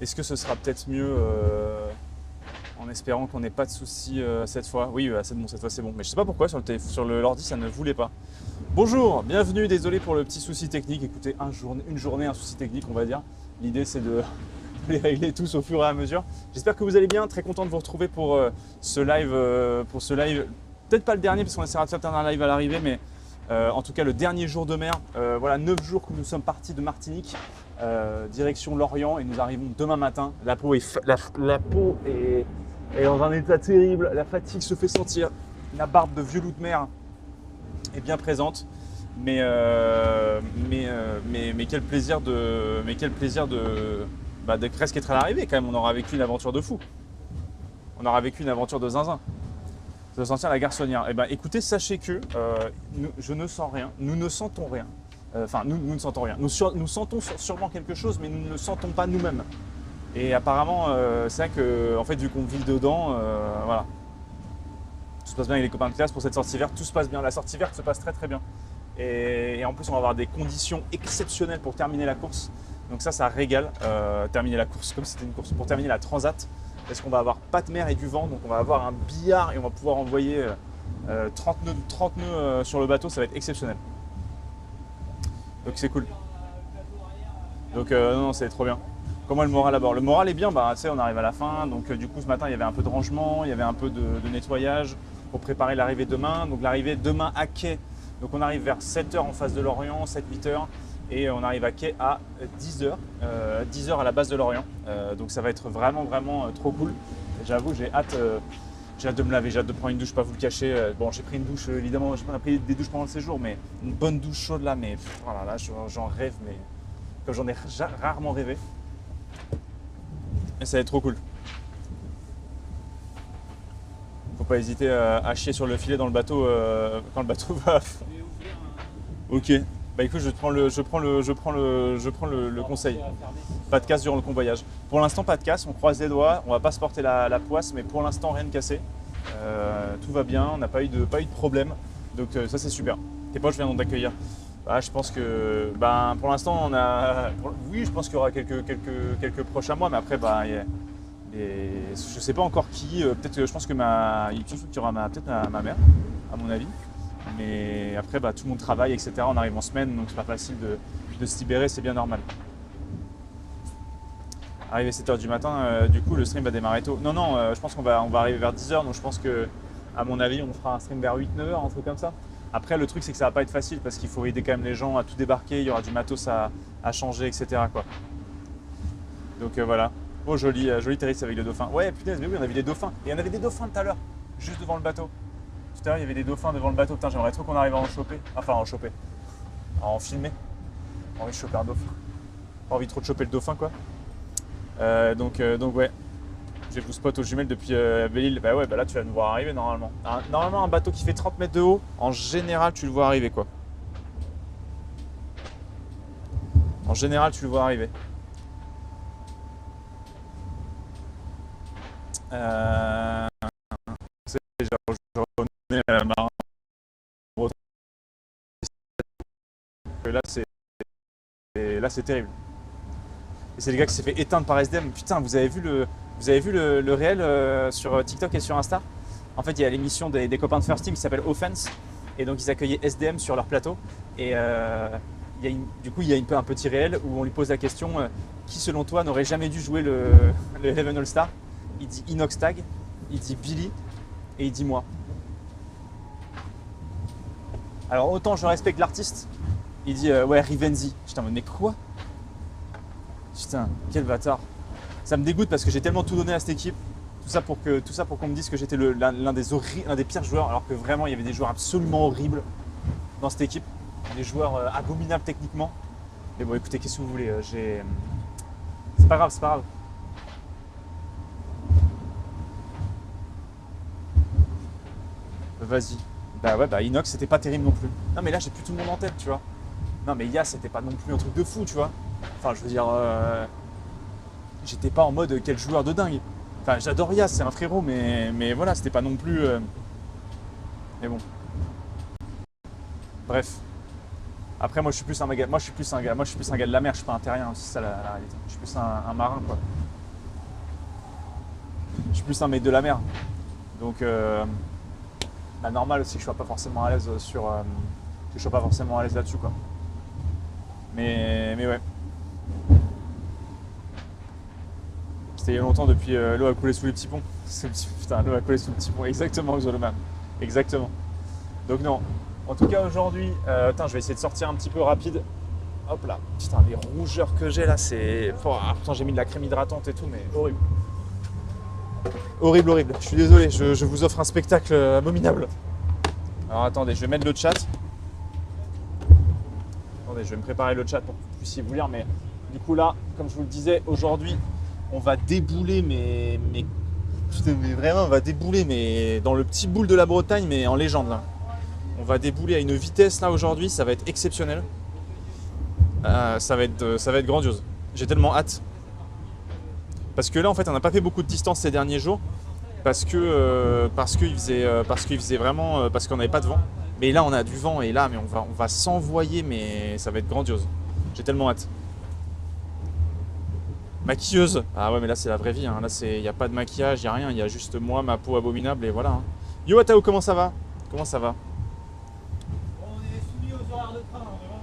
Est-ce que ce sera peut-être mieux en espérant qu'on n'ait pas de soucis cette fois? Oui, c'est bon, cette fois c'est bon. Mais je sais pas pourquoi sur l'ordi ça ne voulait pas. Bonjour, bienvenue, désolé pour le petit souci technique. Écoutez, une journée, un souci technique on va dire. L'idée c'est de les régler tous au fur et à mesure. J'espère que vous allez bien, très content de vous retrouver pour ce live. Peut-être pas le dernier parce qu'on essaiera de faire un live à l'arrivée, mais en tout cas le dernier jour de mer. Voilà, 9 jours que nous sommes partis de Martinique, direction Lorient, et nous arrivons demain matin. La peau est dans un état terrible, la fatigue se fait sentir, la barbe de vieux loup de mer est bien présente. Mais quel plaisir de presque être à l'arrivée quand même. On aura vécu une aventure de fou. On aura vécu une aventure de zinzin. De sentir la garçonnière. Eh ben, écoutez, sachez que je ne sens rien. Nous ne sentons rien. Enfin, nous ne sentons rien. Nous sentons sûrement quelque chose, mais nous ne le sentons pas nous-mêmes. Et apparemment, c'est vrai que, en fait, vu qu'on vit dedans, voilà. Tout se passe bien avec les copains de classe pour cette sortie verte. Tout se passe bien. La sortie verte se passe très très bien. Et en plus, on va avoir des conditions exceptionnelles pour terminer la course. Donc ça régale. Terminer la course comme si c'était une course. Pour terminer la transat, parce qu'on va avoir pas de mer et du vent. Donc on va avoir un billard et on va pouvoir envoyer 30 nœuds sur le bateau. Ça va être exceptionnel. Donc c'est cool. Donc non, c'est trop bien. Comment est le moral à bord? Le moral est bien, bah, tu sais, on arrive à la fin. Donc du coup, ce matin, il y avait un peu de rangement, il y avait un peu de nettoyage pour préparer l'arrivée demain. Donc l'arrivée demain à quai. Donc on arrive vers 7h en face de Lorient, 7-8h, et on arrive à quai à 10h, 10h à la base de Lorient. Donc ça va être vraiment trop cool. J'avoue, j'ai hâte de me laver, j'ai hâte de prendre une douche, pas vous le cacher. Bon, j'ai pris une douche, évidemment, j'ai pas pris des douches pendant le séjour, mais une bonne douche chaude là, mais voilà, là j'en rêve, mais comme j'en ai rarement rêvé. Et ça va être trop cool. Faut pas hésiter à chier sur le filet dans le bateau quand le bateau va. Ok. Bah écoute, je prends le conseil. Pas de casse durant le convoyage. Pour l'instant, pas de casse, on croise les doigts, on va pas se porter la poisse, mais pour l'instant, rien de cassé. Tout va bien, on n'a pas eu de problème. Donc ça c'est super. Tes poches viennent d'accueillir. Bah, je pense que pour l'instant on a. Oui, je pense qu'il y aura quelques proches à moi, mais après je sais pas encore qui. Peut-être que je pense que qu'il y aura peut-être ma mère, à mon avis. Mais après tout le monde travaille, etc. On arrive en semaine, donc c'est pas facile de se libérer, c'est bien normal. Arrivé 7h du matin, du coup le stream va démarrer tôt. Non, je pense qu'on va arriver vers 10h, donc je pense que à mon avis on fera un stream vers 8-9h, un truc comme ça. Après le truc c'est que ça va pas être facile parce qu'il faut aider quand même les gens à tout débarquer, il y aura du matos à changer, etc. quoi. Donc voilà. Oh joli terrasse avec le dauphin. Ouais putain, mais oui on a vu des dauphins. Et il y en avait des dauphins tout à l'heure, juste devant le bateau. Tout à l'heure il y avait des dauphins devant le bateau. Putain, j'aimerais trop qu'on arrive à en choper. Enfin à en choper. À en filmer. J'ai envie de choper un dauphin. Pas envie trop de choper le dauphin quoi. Donc ouais. Je vous spot aux jumelles depuis Belle-Île. Bah ouais, là tu vas nous voir arriver normalement. Normalement un bateau qui fait 30 mètres de haut, en général tu le vois arriver quoi. En général tu le vois arriver. Je reconnais marin. Là c'est terrible. Et c'est le gars qui s'est fait éteindre par SDM. Putain, vous avez vu le réel sur TikTok et sur Insta? En fait, il y a l'émission des copains de First Team qui s'appelle Offense. Et donc, ils accueillaient SDM sur leur plateau. Et du coup, il y a un petit réel où on lui pose la question qui, selon toi, n'aurait jamais dû jouer le Eleven All-Star? Il dit Inox Tag, il dit Billy et il dit moi. Alors, autant je respecte l'artiste, il dit ouais, Rivenzi. J'étais en mode, mais quoi? Putain, quel bâtard. Ça me dégoûte parce que j'ai tellement tout donné à cette équipe. Tout ça pour qu'on me dise que j'étais l'un des pires joueurs, alors que vraiment il y avait des joueurs absolument horribles dans cette équipe. Des joueurs abominables techniquement. Mais bon écoutez, qu'est-ce que vous voulez, c'est pas grave. Vas-y. Bah ouais, Inox c'était pas terrible non plus. Non mais là j'ai plus tout le monde en tête, tu vois. Non mais Yas c'était pas non plus un truc de fou, tu vois. Enfin, je veux dire, j'étais pas en mode quel joueur de dingue. Enfin, j'adore Yas, c'est un frérot, mais voilà, c'était pas non plus. Mais bon. Bref. Après, moi, je suis plus un gars de la mer, je suis pas un terrien, c'est ça la réalité. Je suis plus un marin, quoi. Je suis plus un mec de la mer. Donc, normal aussi que je sois pas forcément à l'aise que je sois pas forcément à l'aise là-dessus, quoi. Mais ouais. C'était il y a longtemps depuis l'eau a coulé sous les petits ponts. Putain, l'eau a coulé sous le petit pont. Exactement, Xoloman. Exactement. Donc non. En tout cas aujourd'hui, je vais essayer de sortir un petit peu rapide. Hop là. Putain, les rougeurs que j'ai là, c'est. Pourtant j'ai mis de la crème hydratante et tout, mais horrible. Horrible, horrible. Je suis désolé, je vous offre un spectacle abominable. Alors attendez, je vais mettre le chat. Attendez, je vais me préparer le chat pour que vous puissiez vous lire. Mais du coup là, comme je vous le disais, aujourd'hui, on va débouler, putain, mais vraiment, on va débouler, mais dans le petit boule de la Bretagne, mais en légende là. On va débouler à une vitesse là aujourd'hui, ça va être exceptionnel. Ça va être grandiose. J'ai tellement hâte. Parce que là, en fait, on n'a pas fait beaucoup de distance ces derniers jours. Parce qu'il faisait vraiment. Parce qu'on n'avait pas de vent. Mais là, on a du vent et là, mais on va s'envoyer, mais ça va être grandiose. J'ai tellement hâte. Maquilleuse. Ah ouais, mais là, c'est la vraie vie. Hein. Là, il n'y a pas de maquillage, il n'y a rien. Il y a juste moi, ma peau abominable et voilà. Hein. Yo, Atao, comment ça va? Comment ça va? On est soumis aux horaires de train demain.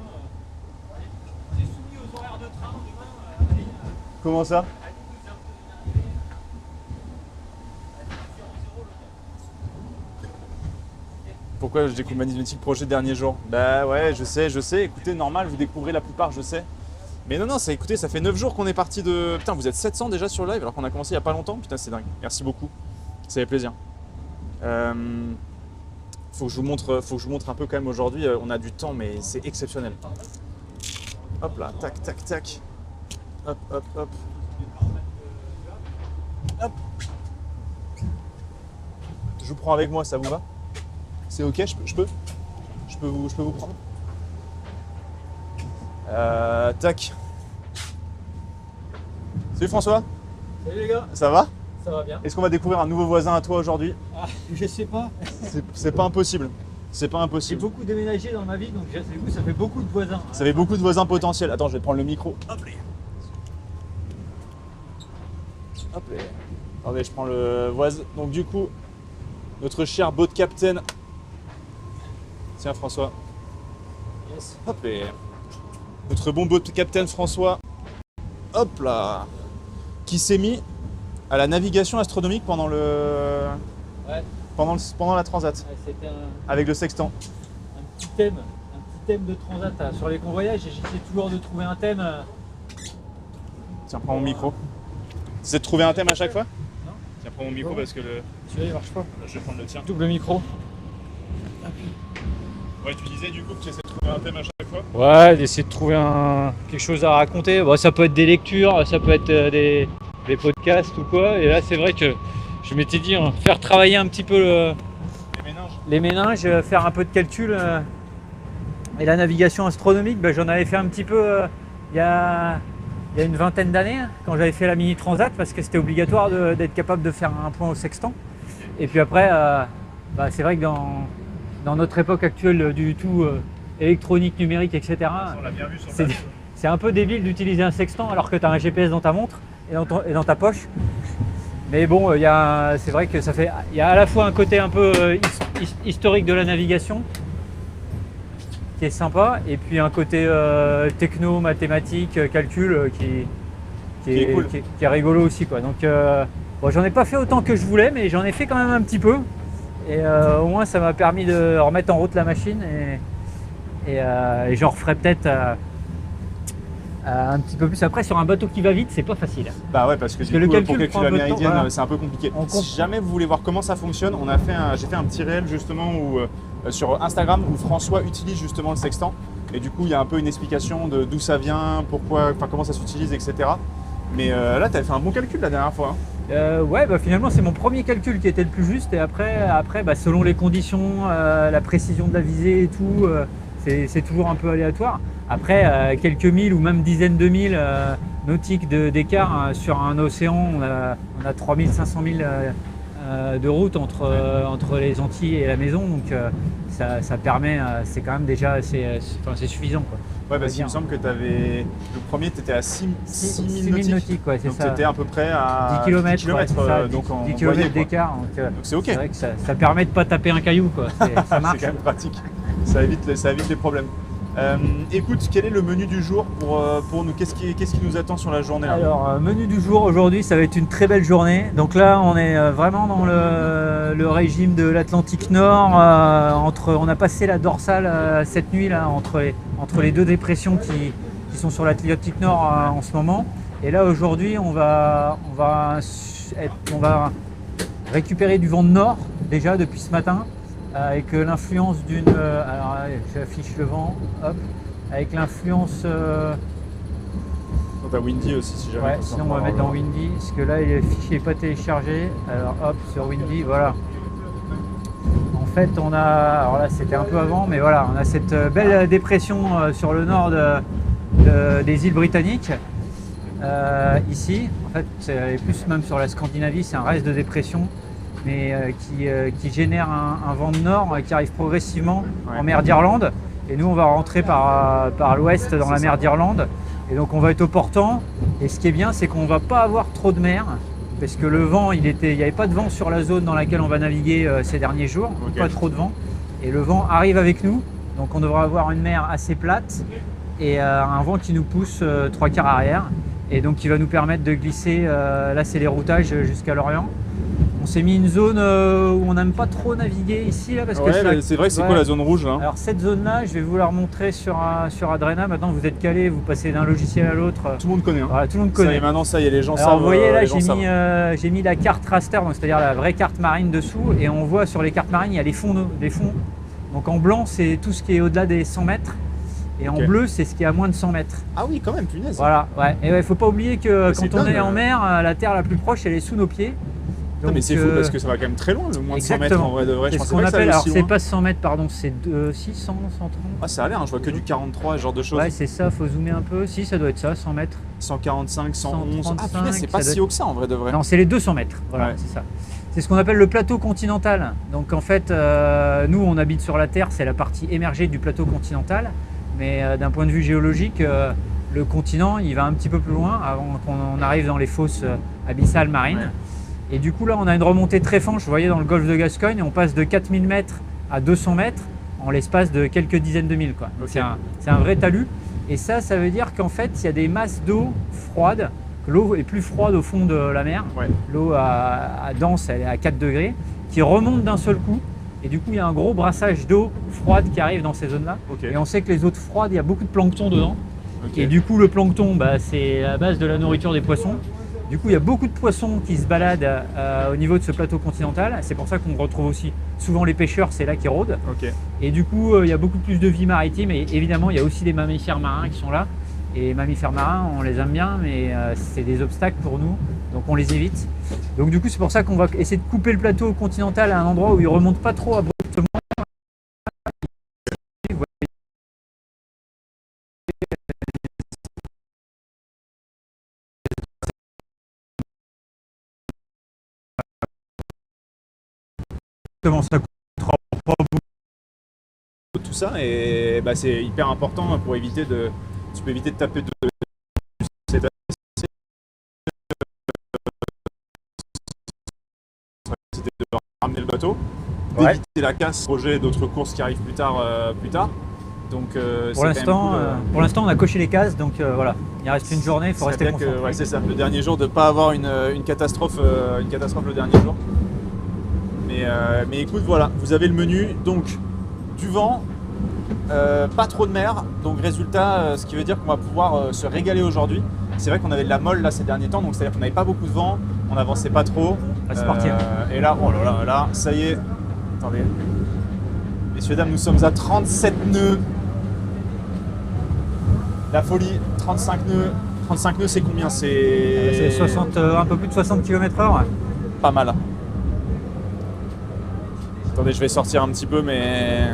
On est soumis aux horaires de train demain. Comment ça? Pourquoi je découvre Magnétique Projet dernier jour? Bah ouais, je sais. Écoutez, normal, vous découvrez la plupart, je sais. Mais non, écoutez, ça fait 9 jours qu'on est parti de... Putain, vous êtes 700 déjà sur le live alors qu'on a commencé il n'y a pas longtemps. Putain, c'est dingue. Merci beaucoup. Ça fait plaisir. Faut que je vous montre un peu quand même aujourd'hui. On a du temps, mais c'est exceptionnel. Hop là, tac, tac, tac. Hop, hop, hop. Hop. Je vous prends avec moi, ça vous va? C'est ok, je peux vous prendre. Tac. Salut François. Salut les gars. Ça va? Ça va bien. Est-ce qu'on va découvrir un nouveau voisin à toi aujourd'hui? Je sais pas. C'est pas impossible. C'est pas J'ai impossible. beaucoup déménagé dans ma vie, donc du coup ça fait beaucoup de voisins. Ça fait beaucoup de voisins potentiels. Attends, je vais te prendre le micro. Hop là. Hop là. Attendez, je prends le voisin. Donc du coup, notre cher boat captain. Tiens François. Yes. Hop là. Notre bon boat captain François. Hop là. Qui s'est mis à la navigation astronomique pendant Ouais. pendant la transat. Ouais, c'était Avec le sextant. un petit thème de transat sur les convoyages et j'essaie toujours de trouver un thème. Tiens, prends mon micro. Tu essaies de trouver un thème à chaque fois? Non. Tiens, prends mon micro Non. parce que Celui-là il marche pas. je vais prendre le tien. Double micro. Ouais, tu disais du coup que tu essaies de trouver un thème à chaque fois? Ouais, d'essayer de trouver quelque chose à raconter. Bon, ça peut être des lectures, ça peut être des podcasts ou quoi. Et là, c'est vrai que je m'étais dit faire travailler un petit peu les méninges, faire un peu de calcul. Et la navigation astronomique, j'en avais fait un petit peu il y a une vingtaine d'années, quand j'avais fait la mini transat, parce que c'était obligatoire d'être capable de faire un point au sextant. Et puis après, c'est vrai que dans notre époque actuelle du tout électronique, numérique, etc., On l'a bien vu sur c'est un peu débile d'utiliser un sextant alors que tu as un GPS dans ta montre et dans ta poche. Mais bon, c'est vrai que il y a à la fois un côté un peu historique de la navigation qui est sympa, et puis un côté techno, mathématique, calcul qui est cool. qui est rigolo aussi, quoi. Donc j'en ai pas fait autant que je voulais, mais j'en ai fait quand même un petit peu. Et au moins ça m'a permis de remettre en route la machine et j'en referai peut-être un petit peu plus après. Sur un bateau qui va vite, c'est pas facile. Bah ouais, parce que le pour calcul calculer prend la un peu de temps, méridienne, voilà. c'est un peu compliqué. On Si jamais vous voulez voir comment ça fonctionne, j'ai fait un petit réel justement sur Instagram où François utilise justement le sextant. Et du coup, il y a un peu une explication de d'où ça vient, pourquoi, comment ça s'utilise, etc. Mais là, tu as fait un bon calcul la dernière fois. Ouais, finalement c'est mon premier calcul qui était le plus juste, et après selon les conditions, la précision de la visée et tout, c'est toujours un peu aléatoire. Après quelques milles ou même dizaines de milles nautiques d'écart sur un océan, on a 3500 milles de route entre les Antilles et la maison, donc ça permet, c'est quand même déjà c'est suffisant, quoi. Ouais, parce qu'il me semble que tu avais. Le premier, tu étais à 6000 000 nautiques, ouais, c'est donc ça. tu étais à peu près à 10 km, 10 kilomètres, donc en 10 voilier, km quoi. d'écart. Donc c'est ok. C'est vrai que ça permet de pas taper un caillou, quoi. Ça C'est marche. quand même pratique. Ça évite les problèmes. Écoute, quel est le menu du jour pour nous? Qu'est-ce qui nous attend sur la journée là? Alors, menu du jour aujourd'hui, ça va être une très belle journée. Donc là, on est vraiment dans le régime de l'Atlantique Nord. On a passé la dorsale cette nuit là, entre les deux dépressions qui sont sur l'Atlantique Nord en ce moment. Et là, aujourd'hui, on va récupérer du vent de nord déjà depuis ce matin. Avec l'influence d'une. Alors j'affiche le vent, hop. Avec l'influence. Donc t'as Windy aussi si jamais. Ouais, sinon on va mettre dans Windy, parce que là le fichier n'est pas téléchargé. Alors hop, sur Windy, voilà. En fait, on a. Alors là, c'était un peu avant, mais voilà, on a cette belle dépression sur le nord des îles britanniques. Ici, en fait, c'est plus même sur la Scandinavie, c'est un reste de dépression. Mais qui génère un vent de nord qui arrive progressivement en mer d'Irlande. Et nous, on va rentrer par l'ouest dans la mer d'Irlande. Et donc, on va être au portant. Et ce qui est bien, c'est qu'on ne va pas avoir trop de mer. Parce que le vent, il n'y avait pas de vent sur la zone dans laquelle on va naviguer ces derniers jours. Okay. Pas trop de vent. Et le vent arrive avec nous. Donc, on devra avoir une mer assez plate. Et un vent qui nous pousse 3/4 arrière. Et donc, qui va nous permettre de glisser. Là, c'est les routages jusqu'à Lorient. On s'est mis une zone où on n'aime pas trop naviguer ici là, parce que c'est vrai que c'est quoi la zone rouge là? Alors cette zone là, je vais vous la remontrer sur Adrena. Maintenant vous êtes calé, vous passez d'un logiciel à l'autre. Tout le monde connaît. Hein. Voilà, tout le monde connaît. Ça y est, maintenant ça y est, les gens savent. Alors vous voyez là, j'ai mis la carte raster, c'est-à-dire la vraie carte marine dessous, et on voit sur les cartes marines il y a les fonds. Donc en blanc c'est tout ce qui est au-delà des 100 mètres. Et en bleu, c'est ce qui est à moins de 100 mètres. Ah oui, quand même, punaise. Voilà, ouais. Et ouais, faut pas oublier que quand on est en mer, la terre la plus proche, elle est sous nos pieds. Donc, mais c'est fou parce que ça va quand même très loin, le moins de 100 mètres en vrai de vrai. C'est ce qu'on appelle, alors c'est pas 100 mètres, pardon, c'est 600, 130. Ah, ça a l'air, hein, je vois que du 43, ce genre de choses. Ouais, c'est ça, faut zoomer un peu. Si, ça doit être ça, 100 mètres. 145, 111. 135, ah, punaise, c'est pas si haut que ça en vrai de vrai. Non, c'est les 200 mètres, voilà, ouais. C'est ça. C'est ce qu'on appelle le plateau continental. Donc en fait, nous, on habite sur la Terre, c'est la partie émergée du plateau continental. Mais d'un point de vue géologique, le continent, il va un petit peu plus loin avant qu'on arrive dans les fosses abyssales marines. Ouais. Et du coup, là, on a une remontée très franche. Vous voyez, dans le golfe de Gascogne, on passe de 4000 mètres à 200 mètres en l'espace de quelques dizaines de milles. Quoi. Okay. C'est un vrai talus. Et ça veut dire qu'en fait, il y a des masses d'eau froide. L'eau est plus froide au fond de la mer. Ouais. L'eau dense, elle est à 4 degrés, qui remonte d'un seul coup. Et du coup, il y a un gros brassage d'eau froide qui arrive dans ces zones-là. Okay. Et on sait que les eaux froides, il y a beaucoup de plancton dedans. Okay. Et du coup, le plancton, c'est la base de la nourriture des poissons. Du coup, il y a beaucoup de poissons qui se baladent au niveau de ce plateau continental. C'est pour ça qu'on retrouve aussi souvent les pêcheurs, c'est là qu'ils rôdent. Okay. Et du coup, il y a beaucoup plus de vie maritime. Et évidemment, il y a aussi les mammifères marins qui sont là. Et les mammifères marins, on les aime bien, mais c'est des obstacles pour nous. Donc on les évite. Donc du coup, c'est pour ça qu'on va essayer de couper le plateau continental à un endroit où il ne remonte pas trop abruptement. Ça coûtera pas beaucoup. Tout ça, et c'est hyper important pour éviter de... Tu peux éviter de taper de ramener le bateau, d'éviter la casse, projet d'autres courses qui arrivent plus tard. Donc, pour l'instant, on a coché les cases, donc voilà, il reste une journée, il faut rester concentré. Ouais, c'est ça, le dernier jour, de ne pas avoir une catastrophe le dernier jour. Mais écoute, voilà, vous avez le menu, donc du vent, pas trop de mer, donc résultat, ce qui veut dire qu'on va pouvoir se régaler aujourd'hui. C'est vrai qu'on avait de la molle là ces derniers temps, donc c'est-à-dire qu'on n'avait pas beaucoup de vent, on n'avançait pas trop. Et là, oh là là, ça y est. Attendez. Messieurs, dames, nous sommes à 37 nœuds. La folie, 35 nœuds. 35 nœuds, c'est combien? C'est 60, un peu plus de 60 km/h. Pas mal. Attendez, je vais sortir un petit peu, mais...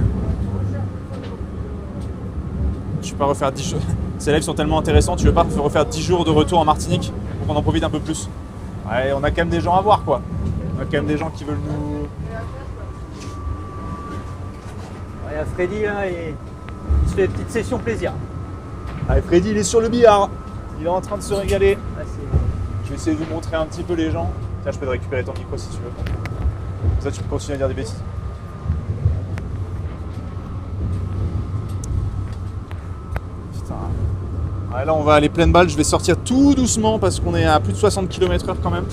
Je ne vais pas refaire 10 jours. Ces lives sont tellement intéressants, tu veux pas refaire 10 jours de retour en Martinique pour qu'on en profite un peu plus? Ouais, on a quand même des gens à voir, quoi. On a quand même des gens qui veulent nous... Il y a Freddy, là, il se fait une petite session plaisir. Allez, Freddy, il est sur le billard. Il est en train de se régaler. Je vais essayer de vous montrer un petit peu les gens. Tiens, je peux te récupérer ton micro si tu veux. Comme ça, tu peux continuer à dire des bêtises. Putain. Ouais, là, on va aller pleine balle. Je vais sortir tout doucement parce qu'on est à plus de 60 km/h quand même.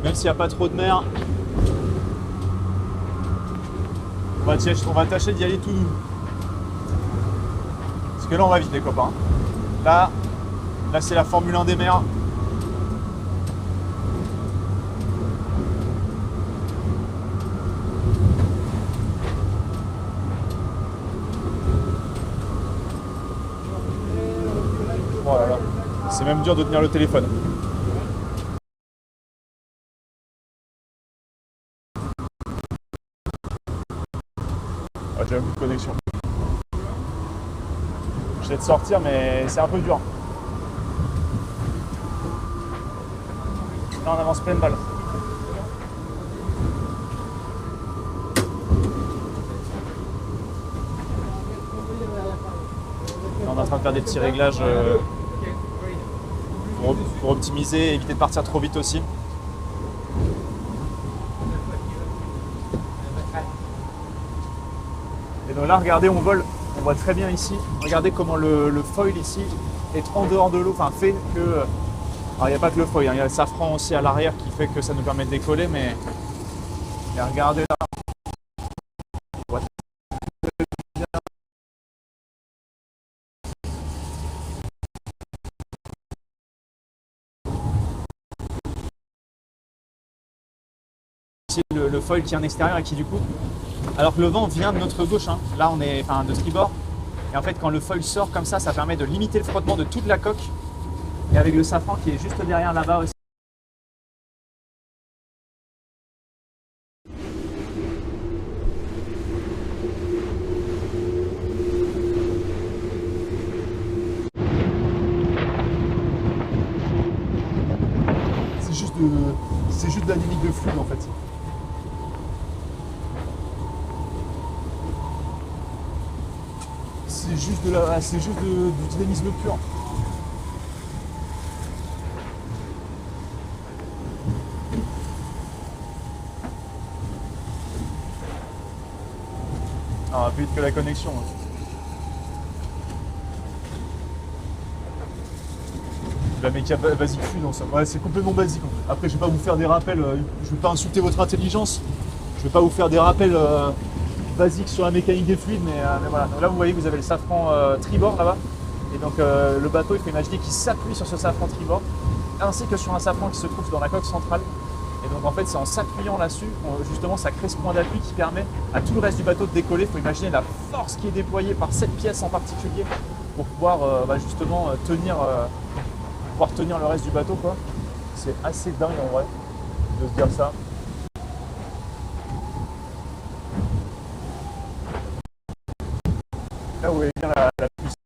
Même s'il n'y a pas trop de mer. On va tâcher d'y aller tout doux. Parce que là, on va vite, les copains. Là c'est la Formule 1 des mers. Oh là là. C'est même dur de tenir le téléphone. Ah, j'ai un coup de connexion. J'essaie de sortir, mais c'est un peu dur. Là, on avance pleine balle. Là, on est en train de faire des petits réglages pour optimiser et éviter de partir trop vite aussi. Et donc là, regardez, on vole. On voit très bien ici. Regardez comment le foil ici est en dehors de l'eau. Enfin, fait que... Alors, il n'y a pas que le foil, hein. Il y a le safran aussi à l'arrière qui fait que ça nous permet de décoller. Mais regardez là. On voit très bien. Ici, le foil qui est en extérieur et qui du coup... Alors que le vent vient de notre gauche, hein. Là on est de tribord. Et en fait quand le foil sort comme ça permet de limiter le frottement de toute la coque. Et avec le safran qui est juste derrière là-bas aussi. C'est juste de la dynamique de fluide en fait. C'est juste du dynamisme pur. Ah, plus vite que la connexion. La méca basique fluide, non, ça. Ouais, c'est complètement basique. En fait. Après, je vais pas vous faire des rappels. Je vais pas insulter votre intelligence. Je vais pas vous faire des rappels basiques sur la mécanique des fluides, mais voilà. Donc là, vous voyez, vous avez le safran tribord là-bas. Et donc, le bateau, il faut imaginer qu'il s'appuie sur ce safran tribord, ainsi que sur un safran qui se trouve dans la coque centrale. Et donc, en fait, c'est en s'appuyant là-dessus, justement, ça crée ce point d'appui qui permet à tout le reste du bateau de décoller. Il faut imaginer la force qui est déployée par cette pièce en particulier pour pouvoir justement tenir le reste du bateau, quoi. C'est assez dingue en vrai de se dire ça. Là vous voyez bien la puissance.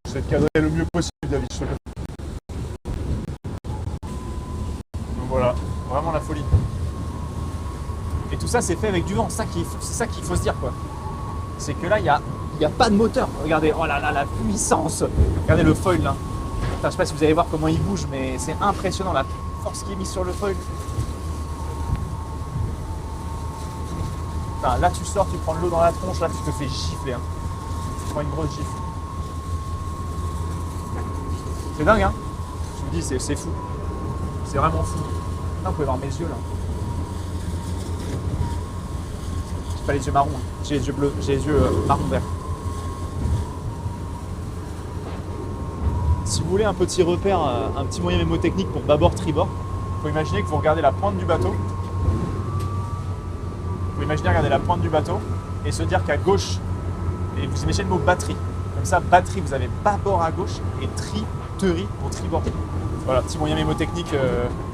Je vais te cadrer le mieux possible, David, je te le dis. Voilà, vraiment la folie. Et tout ça c'est fait avec du vent, c'est ça qu'il faut se dire quoi. C'est que là il y a pas de moteur. Regardez, oh là là, la puissance. Regardez le foil là. Enfin, je sais pas si vous allez voir comment il bouge, mais c'est impressionnant la force qui est mise sur le foil. Enfin, là tu sors, tu prends de l'eau dans la tronche, là tu te fais gifler. Hein. Tu prends une grosse gifle. C'est dingue hein. Je vous dis, c'est fou. C'est vraiment fou. Là, vous pouvez voir mes yeux là. J'ai pas les yeux marrons, hein. J'ai les yeux bleus, j'ai les yeux marron vert. Si vous voulez un petit repère, un petit moyen mémotechnique pour bâbord tribord, il faut imaginer que vous regardez la pointe du bateau. Vous pouvez imaginer regarder la pointe du bateau et se dire qu'à gauche, et vous imaginez le mot batterie. Comme ça, batterie, vous avez bâbord à gauche et triterie pour tribord. Voilà, petit moyen mémotechnique,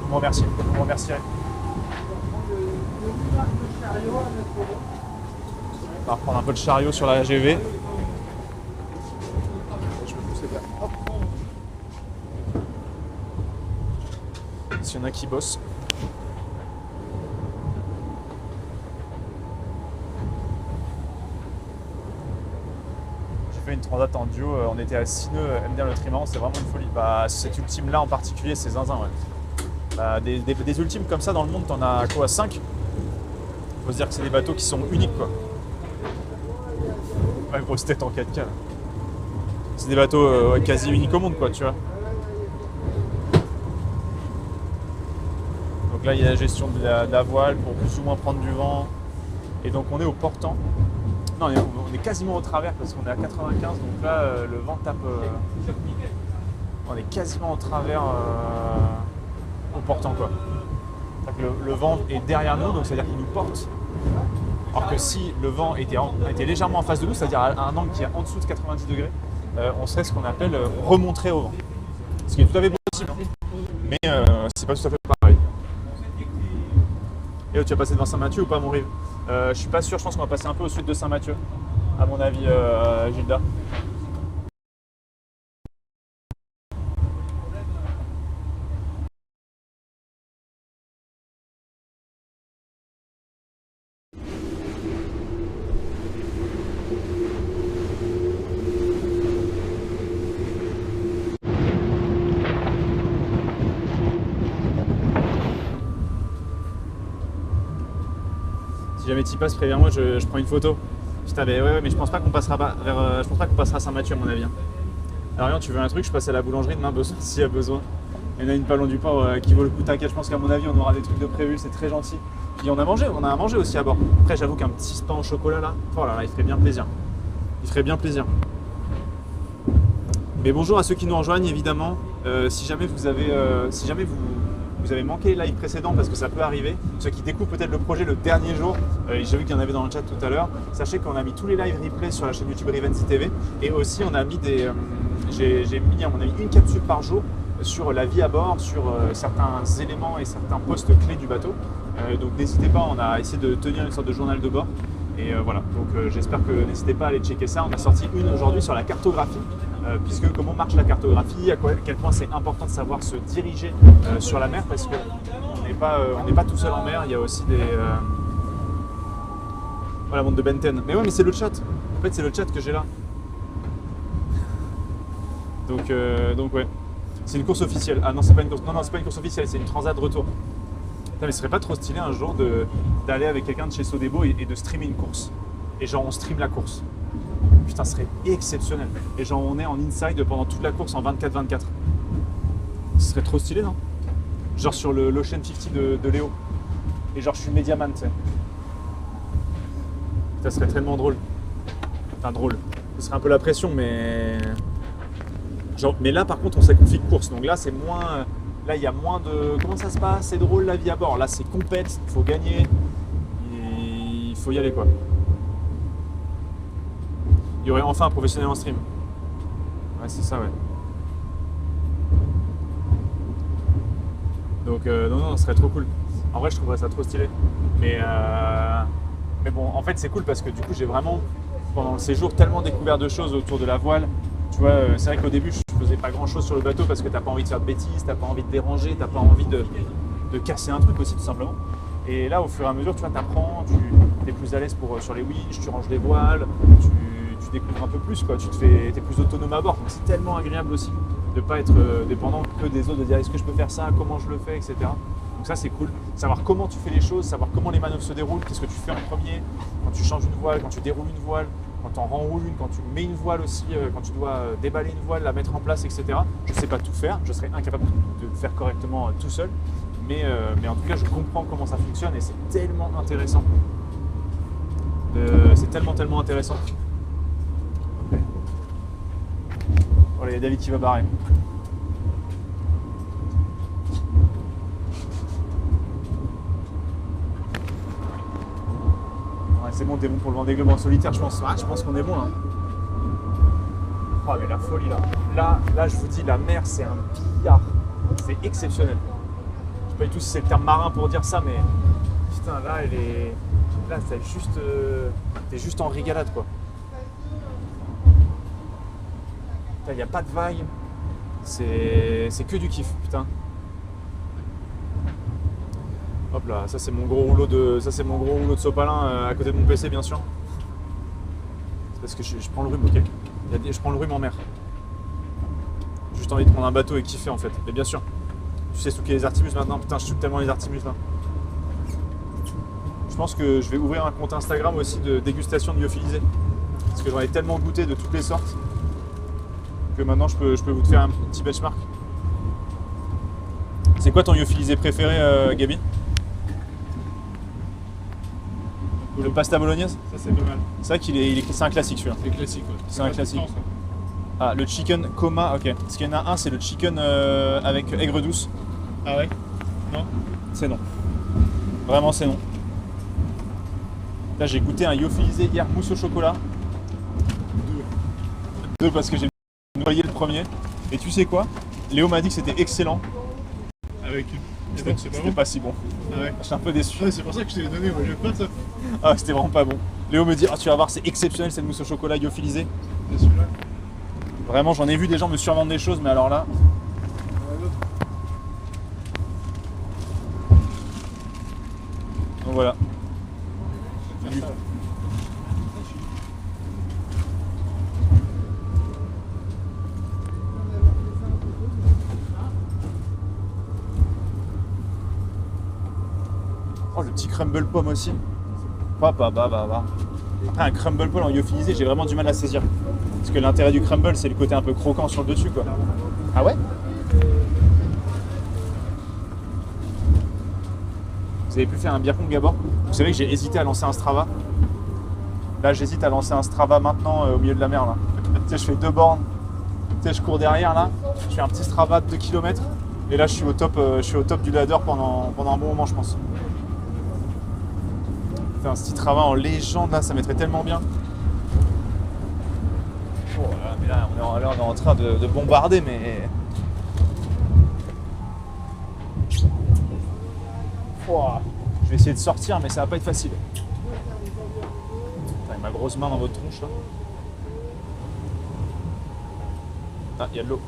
vous me remerciez. Vous me remercierez. On va reprendre un peu de chariot sur la GV. Je peux pousser là. Hop. s'il y en a qui bossent. J'ai fait une transat en duo, on était à 6 nœuds, MDR le trimaran, c'est vraiment une folie. Bah, cet ultime là en particulier, c'est zinzin, ouais. Bah, des ultimes comme ça dans le monde, t'en as quoi, 5? Faut se dire que c'est des bateaux qui sont uniques, quoi. Ouais, grosse tête en 4K. C'est des bateaux quasi uniques au monde, quoi, tu vois. Donc là, il y a la gestion de la voile pour plus ou moins prendre du vent. Et donc, on est au portant. Non, on est quasiment au travers parce qu'on est à 95. Donc là, le vent tape. On est quasiment au travers au portant, quoi. Le vent est derrière nous, donc c'est-à-dire qu'il nous porte. Alors que si le vent était légèrement en face de nous, c'est-à-dire à un angle qui est en dessous de 90 degrés, on serait ce qu'on appelle remonter au vent. Ce qui est tout à fait possible, mais c'est pas tout à fait pareil. Et tu vas passer devant Saint-Mathieu ou pas, mon rive? Je suis pas sûr, je pense qu'on va passer un peu au sud de Saint-Mathieu, à mon avis, Gilda. Si jamais tu y passes, préviens-moi, je prends une photo. Putain, mais ouais, mais je pense pas qu'on passera je pense pas qu'on passera à Saint-Mathieu, à mon avis. Alors, rien, tu veux un truc, je passe à la boulangerie demain, s'il y a besoin. Il y en a une pas loin du port qui vaut le coup. T'inquiète, je pense qu'à mon avis, on aura des trucs de prévu, c'est très gentil. Puis on a à manger aussi à bord. Après, j'avoue qu'un petit pain au chocolat là, oh là là, il ferait bien plaisir. Il ferait bien plaisir. Mais bonjour à ceux qui nous rejoignent, évidemment. Si jamais vous avez manqué les lives précédents, parce que ça peut arriver, ceux qui découvrent peut-être le projet le dernier jour, j'ai vu qu'il y en avait dans le chat tout à l'heure, sachez qu'on a mis tous les live replays sur la chaîne YouTube Rivenzi TV, et aussi on a mis j'ai mis à mon avis une capsule par jour sur la vie à bord, sur certains éléments et certains postes clés du bateau. Donc n'hésitez pas, on a essayé de tenir une sorte de journal de bord. Et voilà, donc j'espère que n'hésitez pas à aller checker ça. On a sorti une aujourd'hui sur la cartographie, puisque comment marche la cartographie, à quel point c'est important de savoir se diriger sur la mer, parce qu'on n'est pas tout seul en mer, il y a aussi des... Voilà, monde de Benten. Mais ouais, mais c'est le chat. En fait, c'est le chat que j'ai là. Donc ouais. C'est une course officielle. Ah non, c'est pas une course. Non, c'est pas une course officielle, c'est une transat de retour. Putain, mais ce serait pas trop stylé un jour d'aller avec quelqu'un de chez Sodebo et de streamer une course. Et genre on stream la course. Putain, ce serait exceptionnel. Et genre on est en inside pendant toute la course en 24-24. Ce serait trop stylé, non? Genre sur l'Ocean 50 de Léo. Et genre je suis médiaman, tu sais. Ça serait tellement drôle. Enfin drôle. Ce serait un peu la pression, mais... Genre, mais là par contre on sacrifie course. Donc là c'est moins... Là il y a moins de... Comment ça se passe? C'est drôle la vie à bord. Là c'est compète, il faut gagner. Il faut y aller, quoi. Il y aurait enfin un professionnel en stream. Ouais, c'est ça, ouais. Donc non, ça serait trop cool. En vrai je trouverais ça trop stylé. Mais bon, en fait c'est cool parce que du coup j'ai vraiment, pendant le séjour, tellement découvert de choses autour de la voile. Tu vois, c'est vrai qu'au début je faisais pas grand chose sur le bateau parce que t'as pas envie de faire de bêtises, t'as pas envie de déranger, t'as pas envie de casser un truc aussi, tout simplement. Et là au fur et à mesure, tu vois, t'apprends, tu es plus à l'aise sur les winches, tu ranges les voiles, tu découvres un peu plus, quoi. T'es plus autonome à bord. Donc c'est tellement agréable aussi de pas être dépendant que des autres, de dire est-ce que je peux faire ça, comment je le fais, etc. Donc ça c'est cool. Savoir comment tu fais les choses, savoir comment les manœuvres se déroulent, qu'est-ce que tu fais en premier, quand tu changes une voile, quand tu déroules une voile, quand tu en renroules une, quand tu mets une voile aussi, quand tu dois déballer une voile, la mettre en place, etc. Je ne sais pas tout faire, je serais incapable de le faire correctement tout seul, mais en tout cas je comprends comment ça fonctionne et c'est tellement intéressant. C'est tellement intéressant. Voilà, il y a David qui va barrer. Ouais, c'est bon, t'es bon pour le Vendée Globe en solitaire, je pense. Ah, je pense qu'on est bon, hein. Oh, mais la folie, là. Là, je vous dis, la mer, c'est un billard. C'est exceptionnel. Je sais pas du tout si c'est le terme marin pour dire ça, mais putain, là, elle est... Là, c'est juste... T'es juste en régalade, quoi. Il n'y a pas de vague, c'est que du kiff, putain. Hop là, ça c'est mon gros rouleau de sopalin à côté de mon PC bien sûr. C'est parce que je prends le rhume, ok. Je prends le rhume en mer. J'ai juste envie de prendre un bateau et kiffer en fait. Mais bien sûr. Tu sais souquer les Artimus maintenant, putain je souque tellement les Artimus là. Je pense que je vais ouvrir un compte Instagram aussi de dégustation de lyophilisé. Parce que j'en ai tellement goûté de toutes les sortes que maintenant je peux vous faire un petit benchmark. C'est quoi ton lyophilisé préféré, Gabi? Le pasta bolognaise? Ça c'est pas mal. C'est vrai c'est un classique celui-là. C'est classique, ouais. C'est un classique. Ah, le chicken coma, ok. Parce qu'il y en a un, c'est le chicken avec aigre douce. Ah ouais? Non? C'est non. Vraiment, c'est non. Là, j'ai goûté un lyophilisé hier, mousse au chocolat. Deux parce que j'ai noyé le premier. Et tu sais quoi? Léo m'a dit que c'était excellent. Avec une. Et donc c'est pas C'était bon? pas si bon. Ah ouais? Je suis un peu déçu. Ouais, c'est pour ça que je te l'ai donné, moi j'aime pas ça. Ah, c'était vraiment pas bon. Léo me dit, ah, tu vas voir, c'est exceptionnel cette mousse au chocolat lyophilisée. C'est celui-là. Vraiment, j'en ai vu des gens me survendre des choses, mais alors là. Donc voilà. Oh, le petit crumble pomme aussi. Après, un crumble pomme en lyophilisé, j'ai vraiment du mal à saisir. Parce que l'intérêt du crumble, c'est le côté un peu croquant sur le dessus, quoi. Ah ouais? Vous avez pu faire un beer pong d'abord? Vous savez que j'ai hésité à lancer un Strava. Là, j'hésite à lancer un Strava maintenant au milieu de la mer, là. Tu sais, je fais 2 bornes. Tu sais, je cours derrière, là. Je fais un petit Strava de 2 km. Et là, je suis au top du ladder pendant un bon moment, je pense. Faire un petit travail en légende, là, ça mettrait tellement bien. Oh là, mais là, on est en train de bombarder, mais... Ouah. Je vais essayer de sortir, mais ça va pas être facile. Avec ma grosse main dans votre tronche, là. Ah, il y a de l'eau.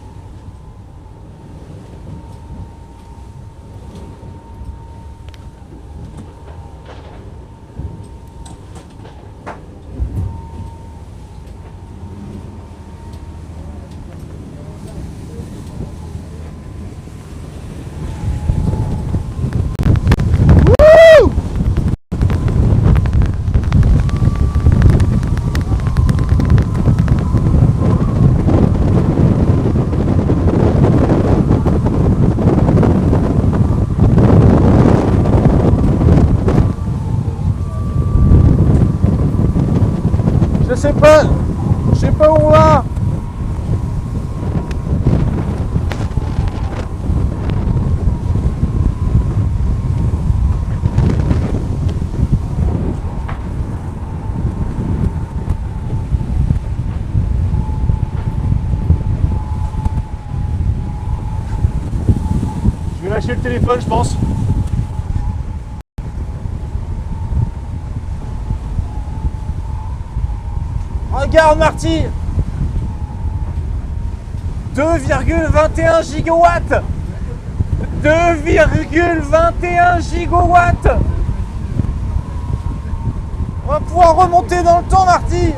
Je sais pas où on va. Je vais lâcher le téléphone, je pense. Regarde Marty, 2,21 gigawatts. 2,21 gigawatts. On va pouvoir remonter dans le temps, Marty.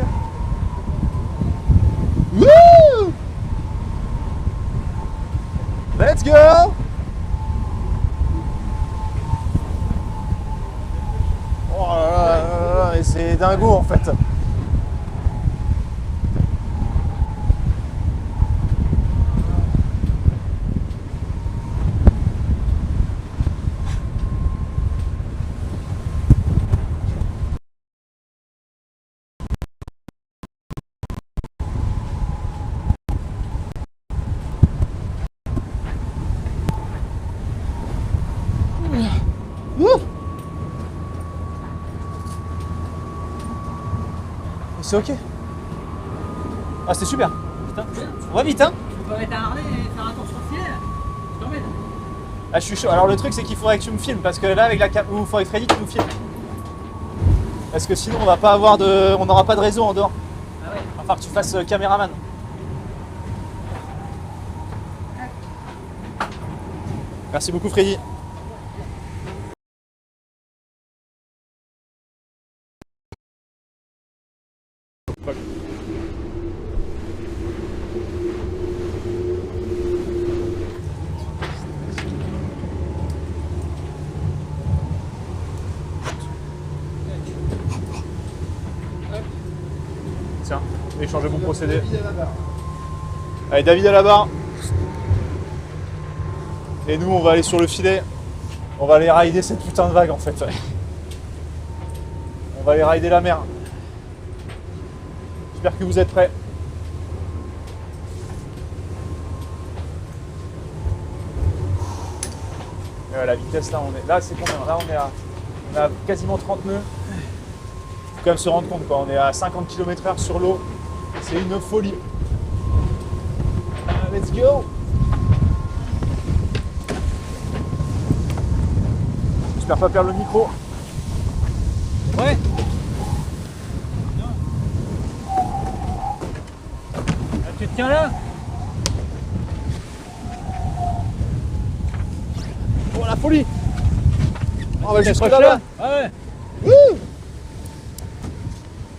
Wouh! Let's go. Oh là là là là, et c'est dingo en fait. C'est ok. Ah, c'est super. Putain. On va vite, hein. Tu peux mettre un harnais et faire un tour sur le filet. Je t'emmène. Ah, je suis chaud. Alors le truc, c'est qu'il faudrait que tu me filmes parce que là, avec la cam, ou il faudrait que Freddy tu nous filmes. Parce que sinon, on va pas avoir de, on n'aura pas de réseau en dehors. Ah ouais. Enfin, que tu fasses caméraman. Merci beaucoup, Freddy. Tiens, échangez mon procédé. Allez, David à la barre. Et nous, on va aller sur le filet. On va aller rider cette putain de vague en fait. On va aller rider la mer. J'espère que vous êtes prêts. Et ouais, la vitesse là, là c'est combien? Là on est à quasiment 30 nœuds. Faut quand même se rendre compte quoi. On est à 50 km/h sur l'eau. C'est une folie. Let's go. J'espère pas perdre le micro. Ouais. Tu te tiens là? Oh la folie. On va T'es jusque proche là. Ah ouais.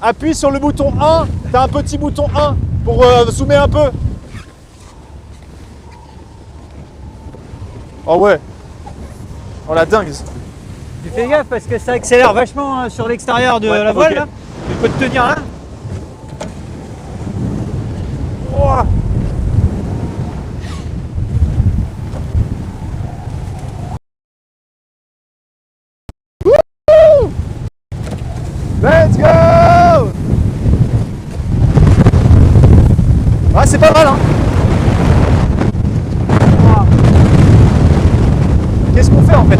Appuie sur le bouton 1. T'as un petit bouton 1 pour zoomer un peu. Oh ouais. Oh la dingue. Tu fais gaffe parce que ça accélère vachement sur l'extérieur de Ouais, la voile ok. là. Tu peux te tenir là. Oh. Wouhou. Let's go. Ah c'est pas mal hein. Wow. Qu'est-ce qu'on fait en fait?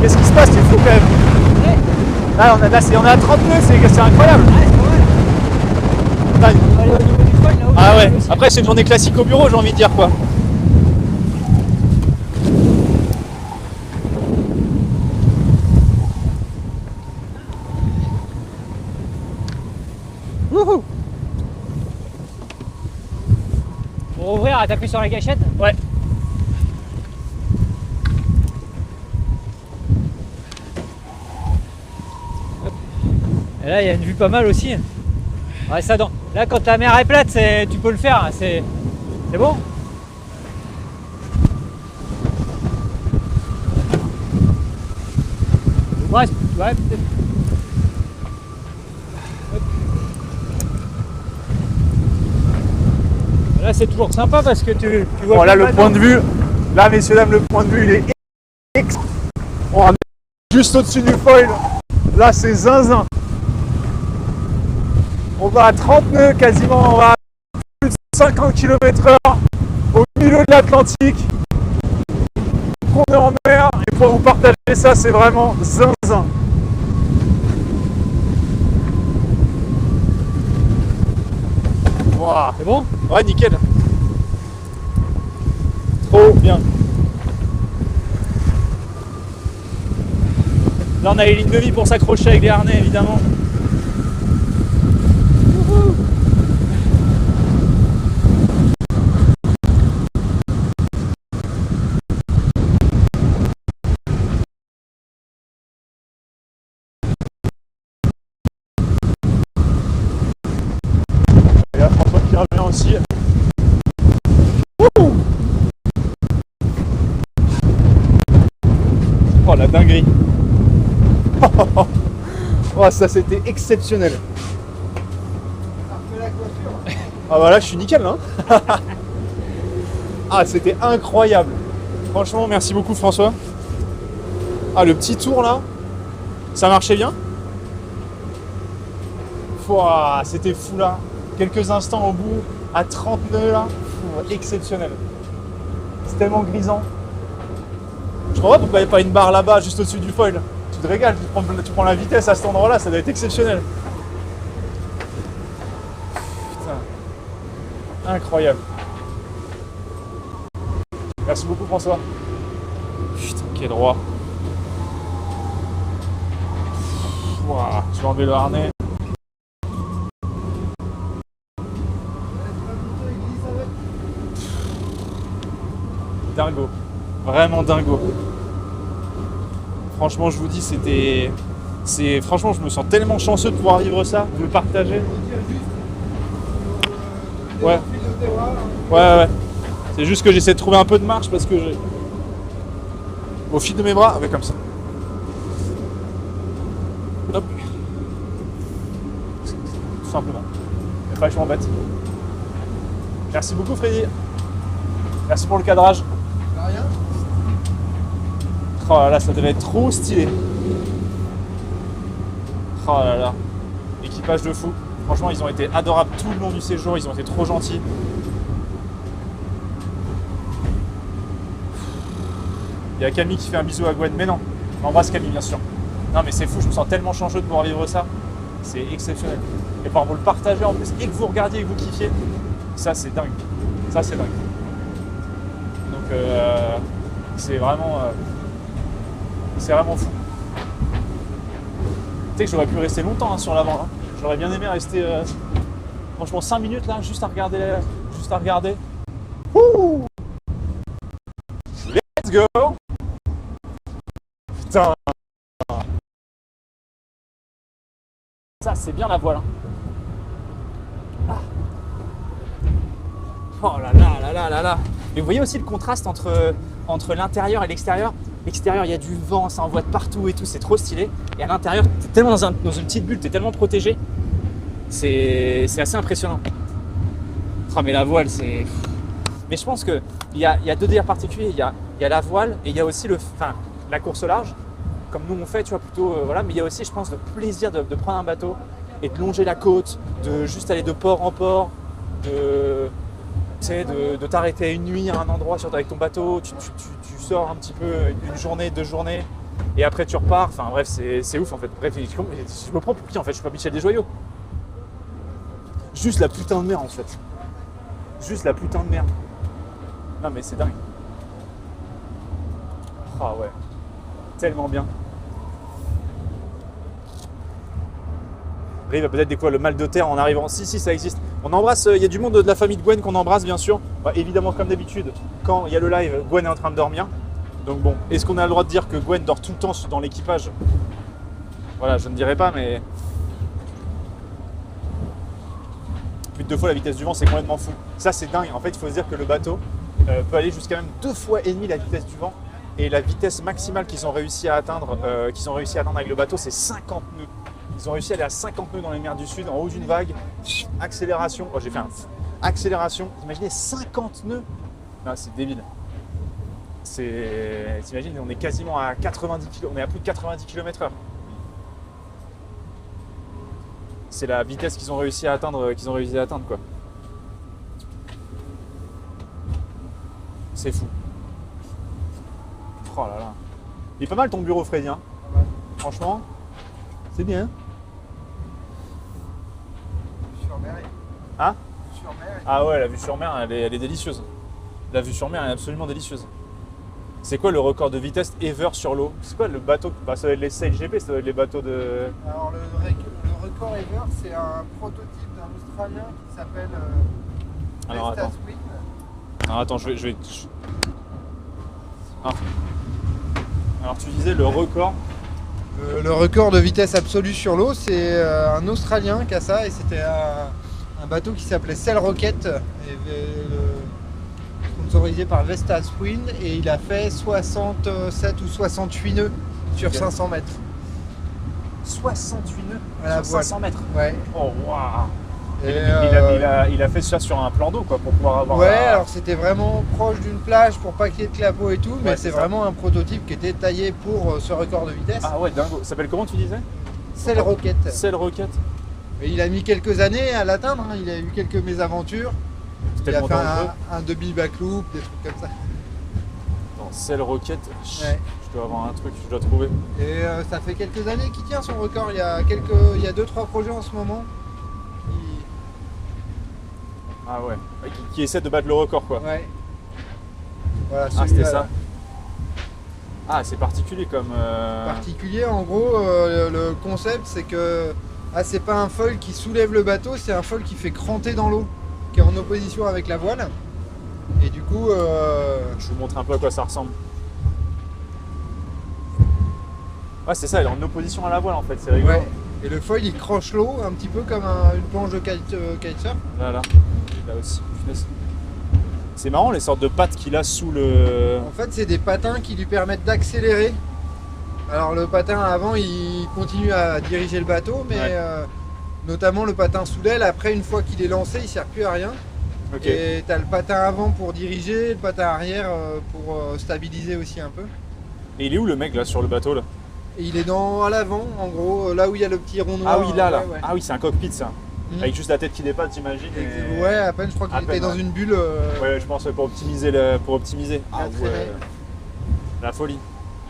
Qu'est-ce qui se passe? C'est fou quand même. Là on est à 30 nœuds, c'est incroyable. Putain, On va aller au niveau du foil là-haut. ah ouais, après c'est une journée classique au bureau, j'ai envie de dire quoi. Wouhou. Pour ouvrir, t'appuies sur la gâchette. Ouais. Et là, il y a une vue pas mal aussi. Ouais, ça dans. Là, quand ta mer est plate, tu peux le faire. Hein, c'est bon. Ouais, peut-être. Hop. Là, c'est toujours sympa parce que tu vois. Bon là plus le mal. point de vue, là messieurs dames le point de vue il est on va juste au-dessus du foil. Là c'est zinzin. On va à 30 nœuds quasiment, on va à plus de 50 km/h au milieu de l'Atlantique. On est en mer et pour vous partager ça c'est vraiment zinzin. Wow. C'est bon? Ouais nickel. Trop bien. Là on a les lignes de vie pour s'accrocher avec les harnais évidemment. Wouhou. Et là François qui revient aussi. Wouhou. Oh la dinguerie. Oh ça c'était exceptionnel. Ah bah là je suis nickel hein. Ah c'était incroyable. Franchement merci beaucoup François. Ah le petit tour là, ça marchait bien. Ouah, c'était fou là. Quelques instants au bout, à 30 nœuds là. Ouah, exceptionnel. C'est tellement grisant. Je comprends pas pourquoi il n'y a pas une barre là-bas juste au-dessus du foil. Tu te régales, tu prends la vitesse à cet endroit-là, ça doit être exceptionnel. Putain. Incroyable. Merci beaucoup François. Putain, quel roi. Ouah, je vais enlever le harnais. Dingo. Vraiment dingo. Franchement, je vous dis, c'était Franchement, je me sens tellement chanceux de pouvoir vivre ça, de le partager. Ouais. Ouais. C'est juste que j'essaie de trouver un peu de marche parce que j'ai... Au fil de mes bras, comme ça. Hop. Tout simplement. Il faut pas que je m'embête. Merci beaucoup Freddy. Merci pour le cadrage. Rien. Oh là là, ça devait être trop stylé. Oh là là. Équipage de fou. Franchement, ils ont été adorables tout le long du séjour. Ils ont été trop gentils. Il y a Camille qui fait un bisou à Gwen. Mais non, on embrasse Camille, bien sûr. Non, mais c'est fou. Je me sens tellement chanceux de pouvoir vivre ça. C'est exceptionnel. Et pouvoir vous le partager en plus et que vous regardiez et que vous kiffiez. Ça, c'est dingue. Ça, c'est dingue. Donc, c'est vraiment fou. Tu sais que j'aurais pu rester longtemps sur l'avant. Hein. J'aurais bien aimé rester, franchement, 5 minutes là, juste à regarder. Wouh! Let's go! Putain! Ça, c'est bien la voile. Hein. Ah. Oh là là là là là! Mais vous voyez aussi le contraste entre l'intérieur et l'extérieur. L'extérieur, il y a du vent, ça envoie de partout et tout, c'est trop stylé. Et à l'intérieur, t'es tellement dans une petite bulle, t'es tellement protégé. C'est assez impressionnant. Oh, mais la voile, c'est... Mais je pense qu'il y a deux délires particuliers. Il y a la voile et il y a aussi la course au large, comme nous on fait, tu vois, plutôt. Voilà. Mais il y a aussi, je pense, le plaisir de prendre un bateau et de longer la côte, de juste aller de port en port, de t'arrêter une nuit à un endroit avec ton bateau, tu sors un petit peu une journée, 2 journées, et après tu repars. Enfin bref, c'est ouf en fait. Bref, je me prends pour qui en fait? Je suis pas Michel Desjoyaux. Juste la putain de mer en fait. Juste la putain de mer. Non mais c'est dingue. Ah ouais. Tellement bien. Il va peut-être découvrir le mal de terre en arrivant. Si, ça existe. On embrasse, il y a du monde de la famille de Gwen qu'on embrasse bien sûr. Bah, évidemment, comme d'habitude, quand il y a le live, Gwen est en train de dormir. Donc bon, est-ce qu'on a le droit de dire que Gwen dort tout le temps dans l'équipage? Voilà, je ne dirais pas, mais... Plus de 2 fois la vitesse du vent, c'est complètement fou. Ça, c'est dingue. En fait, il faut se dire que le bateau peut aller jusqu'à même 2,5 fois la vitesse du vent. Et la vitesse maximale qu'ils ont réussi à atteindre, avec le bateau, c'est 50 nœuds. Ils ont réussi à aller à 50 nœuds dans les mers du Sud, en haut d'une vague. Accélération. Oh, j'ai fait accélération. Imaginez 50 nœuds. Non, c'est débile. T'imagines, on est quasiment à 90 km. On est à plus de 90 km/h. C'est la vitesse qu'ils ont réussi à atteindre, quoi. C'est fou. Oh là là. Il est pas mal ton bureau, Freddy. Hein. Franchement, c'est bien. Sur mer. Hein? Sur mer. Ah ouais, la vue sur mer, elle est délicieuse. La vue sur mer est absolument délicieuse. C'est quoi le record de vitesse ever sur l'eau? C'est quoi le bateau? Bah, ça doit être les Sail GP, ça doit être les bateaux de... Alors le record ever, c'est un prototype d'un Australien qui s'appelle Alors attends. Vestas Wind. Alors attends, je vais... Ah. Alors tu disais le record. Le record de vitesse absolue sur l'eau, c'est un Australien qui a ça, et c'était un bateau qui s'appelait Sail Rocket, sponsorisé par Vestas Wind, et il a fait 67 ou 68 nœuds sur 500 mètres. 68 nœuds Voilà, sur 500 mètres. Ouais. Oh waouh. Et, Il a fait ça sur un plan d'eau quoi, pour pouvoir avoir... ouais, alors c'était vraiment proche d'une plage pour pas qu'il y ait de clapots et tout, mais Ouais, c'est c'est ça. vraiment un prototype qui était taillé pour ce record de vitesse. Ah ouais, dingo. Ça s'appelle comment tu disais? Sail Rocket. Sail Rocket. Et il a mis quelques années à l'atteindre, hein. Il a eu quelques mésaventures. C'était Il a le fait montant un demi backloop, des trucs comme ça. Dans Sail Rocket, Ouais. je dois avoir un truc, je dois trouver. Et ça fait quelques années qu'il tient son record. Il y a 2-3 projets en ce moment. Ah ouais, qui essaie de battre le record quoi. Ouais. Voilà, Ah c'était celui-là, ça. Ah c'est particulier comme... particulier. En gros, le concept c'est que c'est pas un foil qui soulève le bateau, c'est un foil qui fait cranter dans l'eau, qui est en opposition avec la voile. Et du coup, Je vous montre un peu à quoi ça ressemble. Ouais, c'est ça, elle est en opposition à la voile en fait, c'est rigolo. Ouais. Et le foil il croche l'eau un petit peu comme une planche de kitesurf. Là, là aussi. Punaise. C'est marrant les sortes de pattes qu'il a sous le. En fait, c'est des patins qui lui permettent d'accélérer. Alors le patin avant, il continue à diriger le bateau, mais Ouais. Notamment le patin sous l'aile, après une fois qu'il est lancé, il sert plus à rien. Ok. Et tu as le patin avant pour diriger, le patin arrière pour stabiliser aussi un peu. Et il est où le mec là sur le bateau là? Et il est à l'avant, en gros, là où il y a le petit rond noir. Ah oui, là. Ouais. Ah oui, c'est un cockpit ça. Mhm. Avec juste la tête qui dépasse, j'imagine. et- Ouais, à peine, je crois À qu'il était peine, dans ouais. une bulle. Ouais, je pense pour optimiser pour optimiser. Ah La traînée. la folie.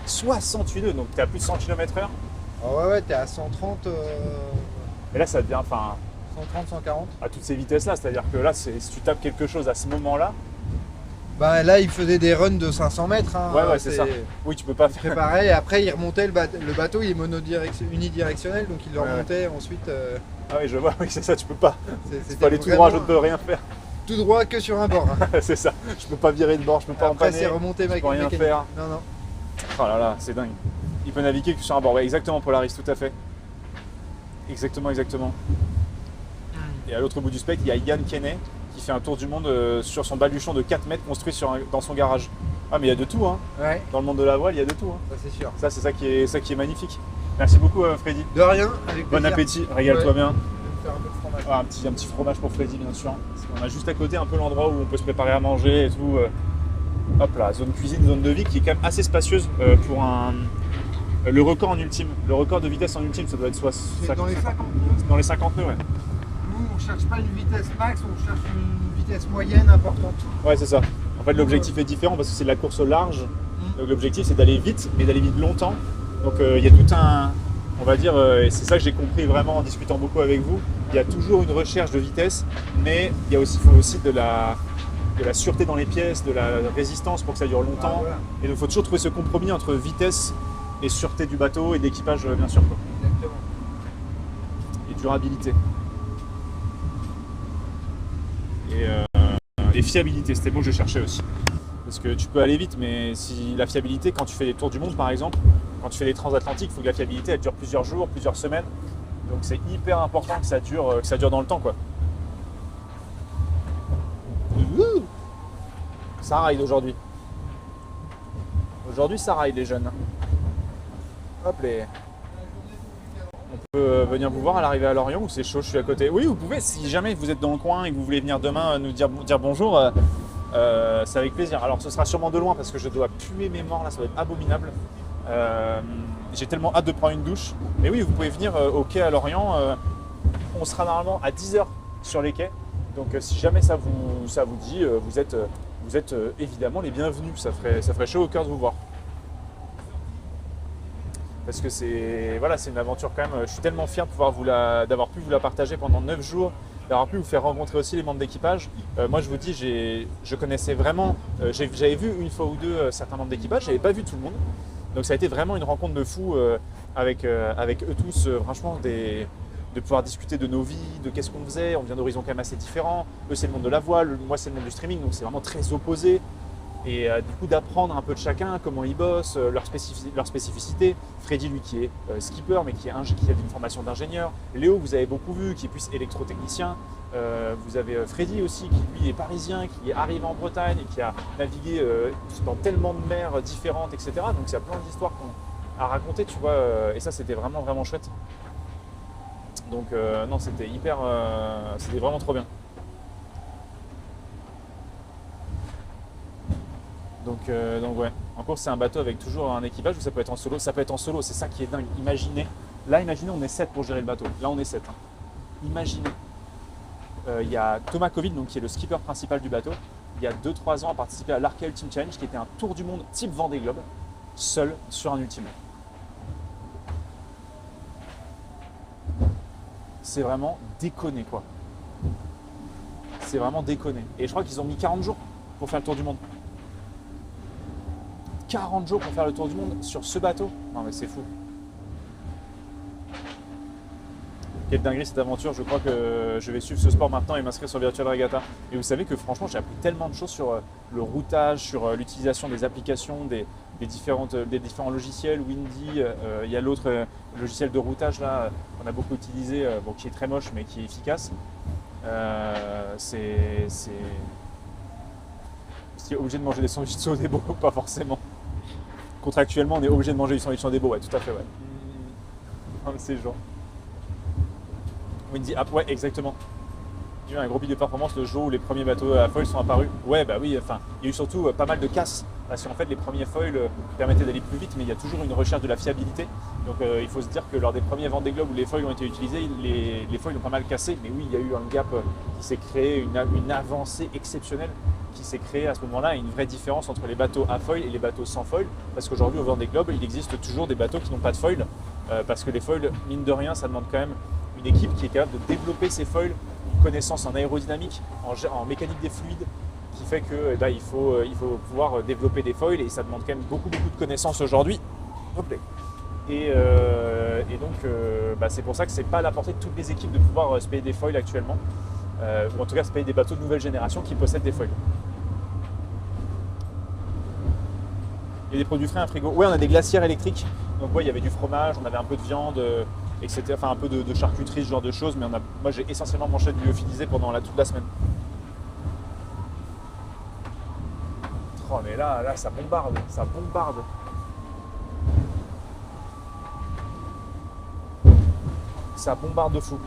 68 nœuds, donc t'es à plus de 100 km/h. Ah ouais, t'es à 130, Et là, ça devient, enfin, 130, 140. à toutes ces vitesses-là, c'est-à-dire que là, si tu tapes quelque chose à ce moment-là, Bah là, il faisait des runs de 500 mètres. Hein. ouais, c'est ça. Oui, tu peux pas Il faire. préparait et après il remontait le bateau, il est unidirectionnel, donc il le Ouais, remontait ensuite. Ah oui, je vois, oui, c'est ça, tu peux pas. Tu C'était peux aller tout vraiment droit, je ne peux rien faire. tout droit que sur un bord. Hein. C'est ça. Je peux pas virer de bord, je peux pas Après empanner. c'est remonté peux rien mécanique. faire. Non, non. Oh là là, c'est dingue. Il peut naviguer que sur un bord. Ouais, exactement, Polaris, tout à fait. Exactement. Et à l'autre bout du spectre, il y a Yann Kenney qui fait un tour du monde sur son baluchon de 4 mètres construit dans son garage. Ah, mais il y a de tout, hein. Ouais, Dans le monde de la voile, il y a de tout. Hein. ça c'est sûr. Ça, c'est ça qui est magnifique. Merci beaucoup, Freddy. De rien, avec Bon plaisir. appétit, régale-toi Ouais. bien. Je vais faire un peu de fromage. Ah, un petit fromage pour Freddy, bien sûr. Parce qu'on a juste à côté un peu l'endroit où on peut se préparer à manger et tout. Hop là, zone cuisine, zone de vie qui est quand même assez spacieuse pour le record en ultime. Le record de vitesse en ultime, ça doit être soit C'est dans les 50 dans les 50 nœuds, ouais. Nous on cherche pas une vitesse max, on cherche une vitesse moyenne importante. Ouais, c'est ça. En fait, l'objectif est différent parce que c'est de la course au large. Donc l'objectif, c'est d'aller vite, mais d'aller vite longtemps. Donc il y a tout un, on va dire, et c'est ça que j'ai compris vraiment en discutant beaucoup avec vous, il y a toujours une recherche de vitesse, mais il faut aussi de la sûreté dans les pièces, de la résistance pour que ça dure longtemps. Ah, voilà. Et donc il faut toujours trouver ce compromis entre vitesse et sûreté du bateau et d'équipage, bien sûr, quoi. Exactement. Et durabilité. Et fiabilité, c'était le mot que je cherchais aussi. Parce que tu peux aller vite, mais si la fiabilité, quand tu fais les tours du monde par exemple, quand tu fais les transatlantiques, il faut que la fiabilité elle dure plusieurs jours, plusieurs semaines. Donc c'est hyper important que ça dure dans le temps, quoi. Ouh, ça ride aujourd'hui. Aujourd'hui ça ride les jeunes. Hop les. On peut venir vous voir à l'arrivée à Lorient ou c'est chaud, je suis à côté. Oui, vous pouvez, si jamais vous êtes dans le coin et que vous voulez venir demain nous dire bonjour, c'est avec plaisir. Alors ce sera sûrement de loin parce que je dois puer mes morts là, ça va être abominable. J'ai tellement hâte de prendre une douche. Mais oui, vous pouvez venir au quai à Lorient. On sera normalement à 10h sur les quais. Donc si jamais ça vous dit, vous êtes évidemment les bienvenus. Ça ferait chaud au cœur de vous voir. Parce que c'est une aventure quand même. Je suis tellement fier de d'avoir pu vous la partager pendant 9 jours, d'avoir pu vous faire rencontrer aussi les membres d'équipage. Moi je vous dis, je connaissais vraiment, j'avais vu une fois ou deux certains membres d'équipage, j'avais pas vu tout le monde. Donc ça a été vraiment une rencontre de fou avec eux tous, franchement, de pouvoir discuter de nos vies, de qu'est-ce qu'on faisait. On vient d'horizons quand même assez différents. Eux c'est le monde de la voile, moi c'est le monde du streaming, donc c'est vraiment très opposé. Et du coup d'apprendre un peu de chacun, comment ils bossent, leur spécificité. Freddy lui qui est skipper mais qui a une formation d'ingénieur. Léo vous avez beaucoup vu, qui est plus électrotechnicien. Vous avez Freddy aussi qui lui est parisien, qui est arrivé en Bretagne et qui a navigué dans tellement de mers différentes, etc. Donc il y a plein d'histoires à raconter, tu vois. Et ça c'était vraiment vraiment chouette. Donc non, c'était c'était vraiment trop bien. Donc ouais, en course c'est un bateau avec toujours un équipage ou ça peut être en solo. Ça peut être en solo, c'est ça qui est dingue. Imaginez on est 7 pour gérer le bateau. Là on est 7. Hein. Imaginez. Il y a Thomas Covid, donc, qui est le skipper principal du bateau. Il y a 2-3 ans a participé à l'Arca Ultimate Challenge qui était un tour du monde type Vendée Globe, seul sur un ultime. C'est vraiment déconné quoi. C'est vraiment déconné. Et je crois qu'ils ont mis 40 jours pour faire le tour du monde. 40 jours pour faire le tour du monde sur ce bateau. Non mais c'est fou. Quelle dinguerie cette aventure, je crois que je vais suivre ce sport maintenant et m'inscrire sur Virtual Regatta. Et vous savez que franchement j'ai appris tellement de choses sur le routage, sur l'utilisation des applications, des différents logiciels, Windy, il y a l'autre logiciel de routage là, qu'on a beaucoup utilisé, bon, qui est très moche mais qui est efficace. C'est obligé de manger des sandwichs de Sodebo, pas forcément. Contractuellement, on est obligé de manger du sandwich Sodebo, ouais, tout à fait, ouais. Un de ces gens. Windy App, ouais, exactement. Il y a eu un gros pic de performance le jour où les premiers bateaux à foil sont apparus. Ouais, bah oui, enfin, il y a eu surtout pas mal de casses. Parce qu'en fait, les premiers foils permettaient d'aller plus vite, mais il y a toujours une recherche de la fiabilité. Donc il faut se dire que lors des premiers Vendée Globe où les foils ont été utilisés, les foils ont pas mal cassé. Mais oui, il y a eu un gap qui s'est créé, une avancée exceptionnelle qui s'est créée à ce moment-là, et une vraie différence entre les bateaux à foil et les bateaux sans foil. Parce qu'aujourd'hui, au Vendée Globe, il existe toujours des bateaux qui n'ont pas de foil. Parce que les foils, mine de rien, ça demande quand même une équipe qui est capable de développer ces foils, une connaissance en aérodynamique, en mécanique des fluides, qui fait que il faut pouvoir développer des foils, et ça demande quand même beaucoup de connaissances aujourd'hui. Et donc c'est pour ça que c'est pas à la portée de toutes les équipes de pouvoir se payer des foils actuellement, ou en tout cas se payer des bateaux de nouvelle génération qui possèdent des foils. Il y a des produits frais, un frigo. Ouais, on a des glacières électriques. Donc ouais, il y avait du fromage, on avait un peu de viande, etc. Enfin un peu de charcuterie, ce genre de choses. Mais moi j'ai essentiellement mangé de lyophilisé pendant toute la semaine. Oh mais là ça bombarde, ça bombarde. Ça bombarde de fou.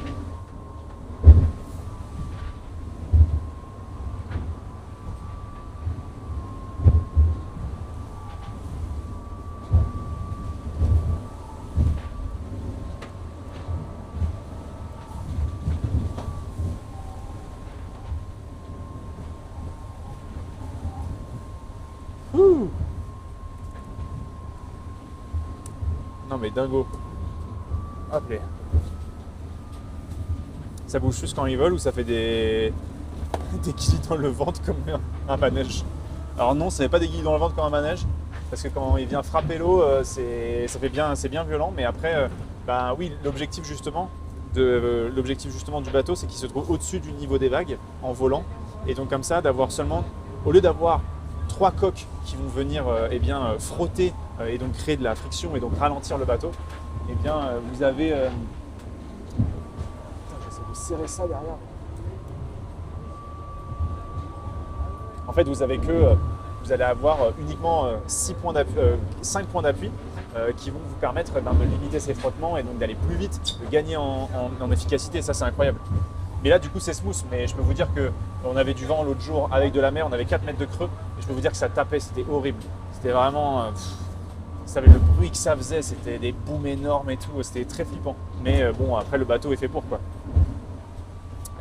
Ouh. Non mais dingo. Hop là. Ça bouge juste quand ils volent ou ça fait des guillis dans le ventre comme un manège? Alors non, ça n'est pas des guillis dans le ventre comme un manège, parce que quand il vient frapper l'eau, c'est bien violent, mais après, oui, l'objectif justement du bateau, c'est qu'il se trouve au-dessus du niveau des vagues en volant, et donc comme ça, d'avoir seulement, au lieu d'avoir 3 coques qui vont venir frotter et donc créer de la friction et donc ralentir le bateau, vous avez... j'essaie de serrer ça derrière. En fait, vous allez avoir uniquement 5 points d'appui qui vont vous permettre de limiter ces frottements et donc d'aller plus vite, de gagner en efficacité. Ça, c'est incroyable. Mais là, du coup, c'est smooth. Mais je peux vous dire qu'on avait du vent l'autre jour avec de la mer, on avait 4 mètres de creux. Et je peux vous dire que ça tapait, c'était horrible. C'était vraiment... vous savez, le bruit que ça faisait, c'était des booms énormes et tout. C'était très flippant. Mais bon, après, le bateau est fait pour, quoi.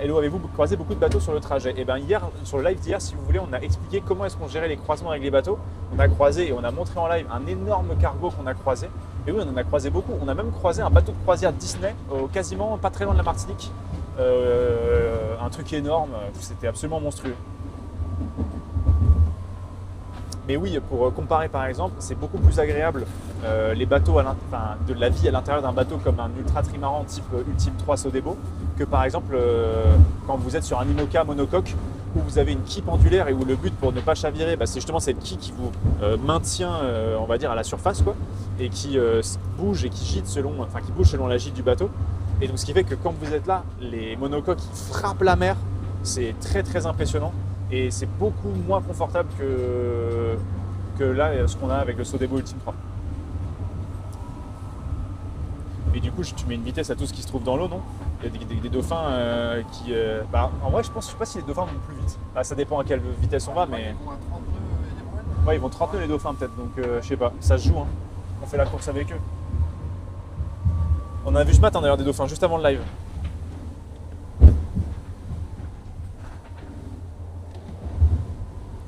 Hello, avez-vous croisé beaucoup de bateaux sur le trajet? Et bien hier, sur le live d'hier, si vous voulez, on a expliqué comment est-ce qu'on gérait les croisements avec les bateaux. On a croisé et on a montré en live un énorme cargo qu'on a croisé. Et oui, on en a croisé beaucoup. On a même croisé un bateau de croisière Disney, quasiment pas très loin de la Martinique. Un truc énorme, c'était absolument monstrueux. Mais oui, pour comparer par exemple, c'est beaucoup plus agréable les bateaux, de la vie à l'intérieur d'un bateau comme un ultra trimaran type Ultime 3 Sodebo, que par exemple quand vous êtes sur un IMOCA monocoque où vous avez une quille pendulaire et où le but pour ne pas chavirer, c'est justement cette quille qui vous maintient, on va dire, à la surface, quoi, et qui bouge et qui gîte selon la gîte du bateau. Et donc ce qui fait que quand vous êtes là, les monocoques ils frappent la mer, c'est très très impressionnant. Et c'est beaucoup moins confortable que là, ce qu'on a avec le Sodebo Ultime 3. Et du coup, tu mets une vitesse à tout ce qui se trouve dans l'eau, non? Il y a des dauphins qui... en vrai, je sais pas si les dauphins vont plus vite. Ça dépend à quelle vitesse on va, mais... Ils vont à 30 nœuds les brouettes. Ouais, ils vont 30 nœuds les dauphins peut-être, donc je sais pas. Ça se joue, hein. On fait la course avec eux. On a vu ce matin d'ailleurs des dauphins, juste avant le live.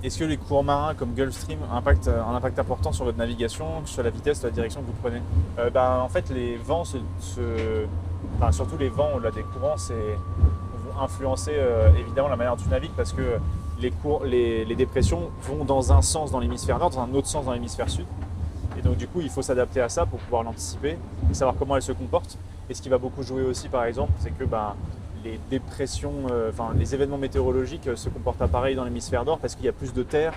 Est-ce que les courants marins comme Gulfstream ont un impact important sur votre navigation, sur la vitesse, la direction que vous prenez? En fait, les vents, surtout les vents au-delà des courants, vont influencer évidemment la manière dont tu navigues, parce que les dépressions vont dans un sens dans l'hémisphère nord, dans un autre sens dans l'hémisphère sud. Et donc du coup, il faut s'adapter à ça pour pouvoir l'anticiper et savoir comment elle se comporte. Et ce qui va beaucoup jouer aussi, par exemple, c'est que les dépressions, les événements météorologiques se comportent pas pareil dans l'hémisphère nord parce qu'il y a plus de terre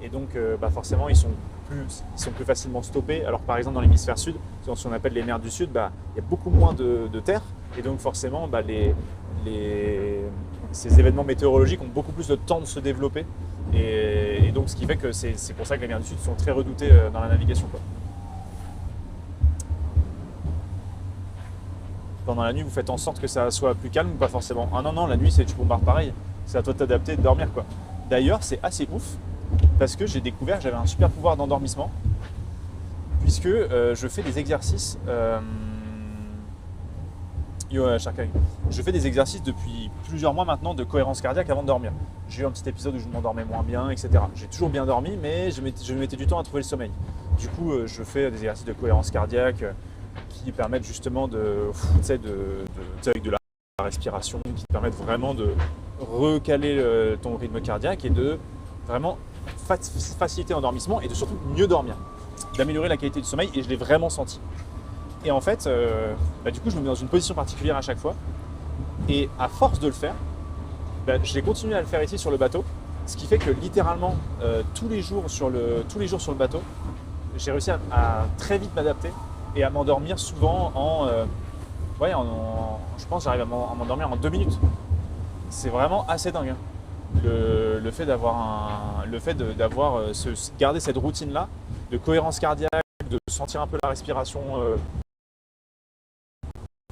et donc forcément ils sont ils sont plus facilement stoppés. Alors par exemple dans l'hémisphère sud, dans ce qu'on appelle les mers du sud, bah, il y a beaucoup moins de terre et donc forcément bah, ces événements météorologiques ont beaucoup plus de temps de se développer et donc ce qui fait que c'est pour ça que les mers du sud sont très redoutées dans la navigation, quoi. Pendant la nuit, vous faites en sorte que ça soit plus calme ou pas forcément? Ah non, la nuit, tu bombardes pareil. C'est à toi de t'adapter et de dormir, quoi. D'ailleurs, c'est assez ouf parce que j'ai découvert que j'avais un super pouvoir d'endormissement puisque je fais des exercices. Je fais des exercices depuis plusieurs mois maintenant de cohérence cardiaque avant de dormir. J'ai eu un petit épisode où je m'endormais moins bien, etc. J'ai toujours bien dormi, mais je mettais du temps à trouver le sommeil. Du coup, je fais des exercices de cohérence cardiaque qui permettent justement avec de la respiration, qui te permettent vraiment de recaler ton rythme cardiaque et de vraiment faciliter l'endormissement et de surtout mieux dormir, d'améliorer la qualité du sommeil et je l'ai vraiment senti. Et en fait, du coup, je me mets dans une position particulière à chaque fois et à force de le faire, j'ai continué à le faire ici sur le bateau, ce qui fait que littéralement tous les jours sur le bateau, j'ai réussi à très vite m'adapter et à m'endormir souvent je pense que j'arrive à m'endormir en 2 minutes. C'est vraiment assez dingue, hein. Le fait garder cette routine là de cohérence cardiaque, de sentir un peu la respiration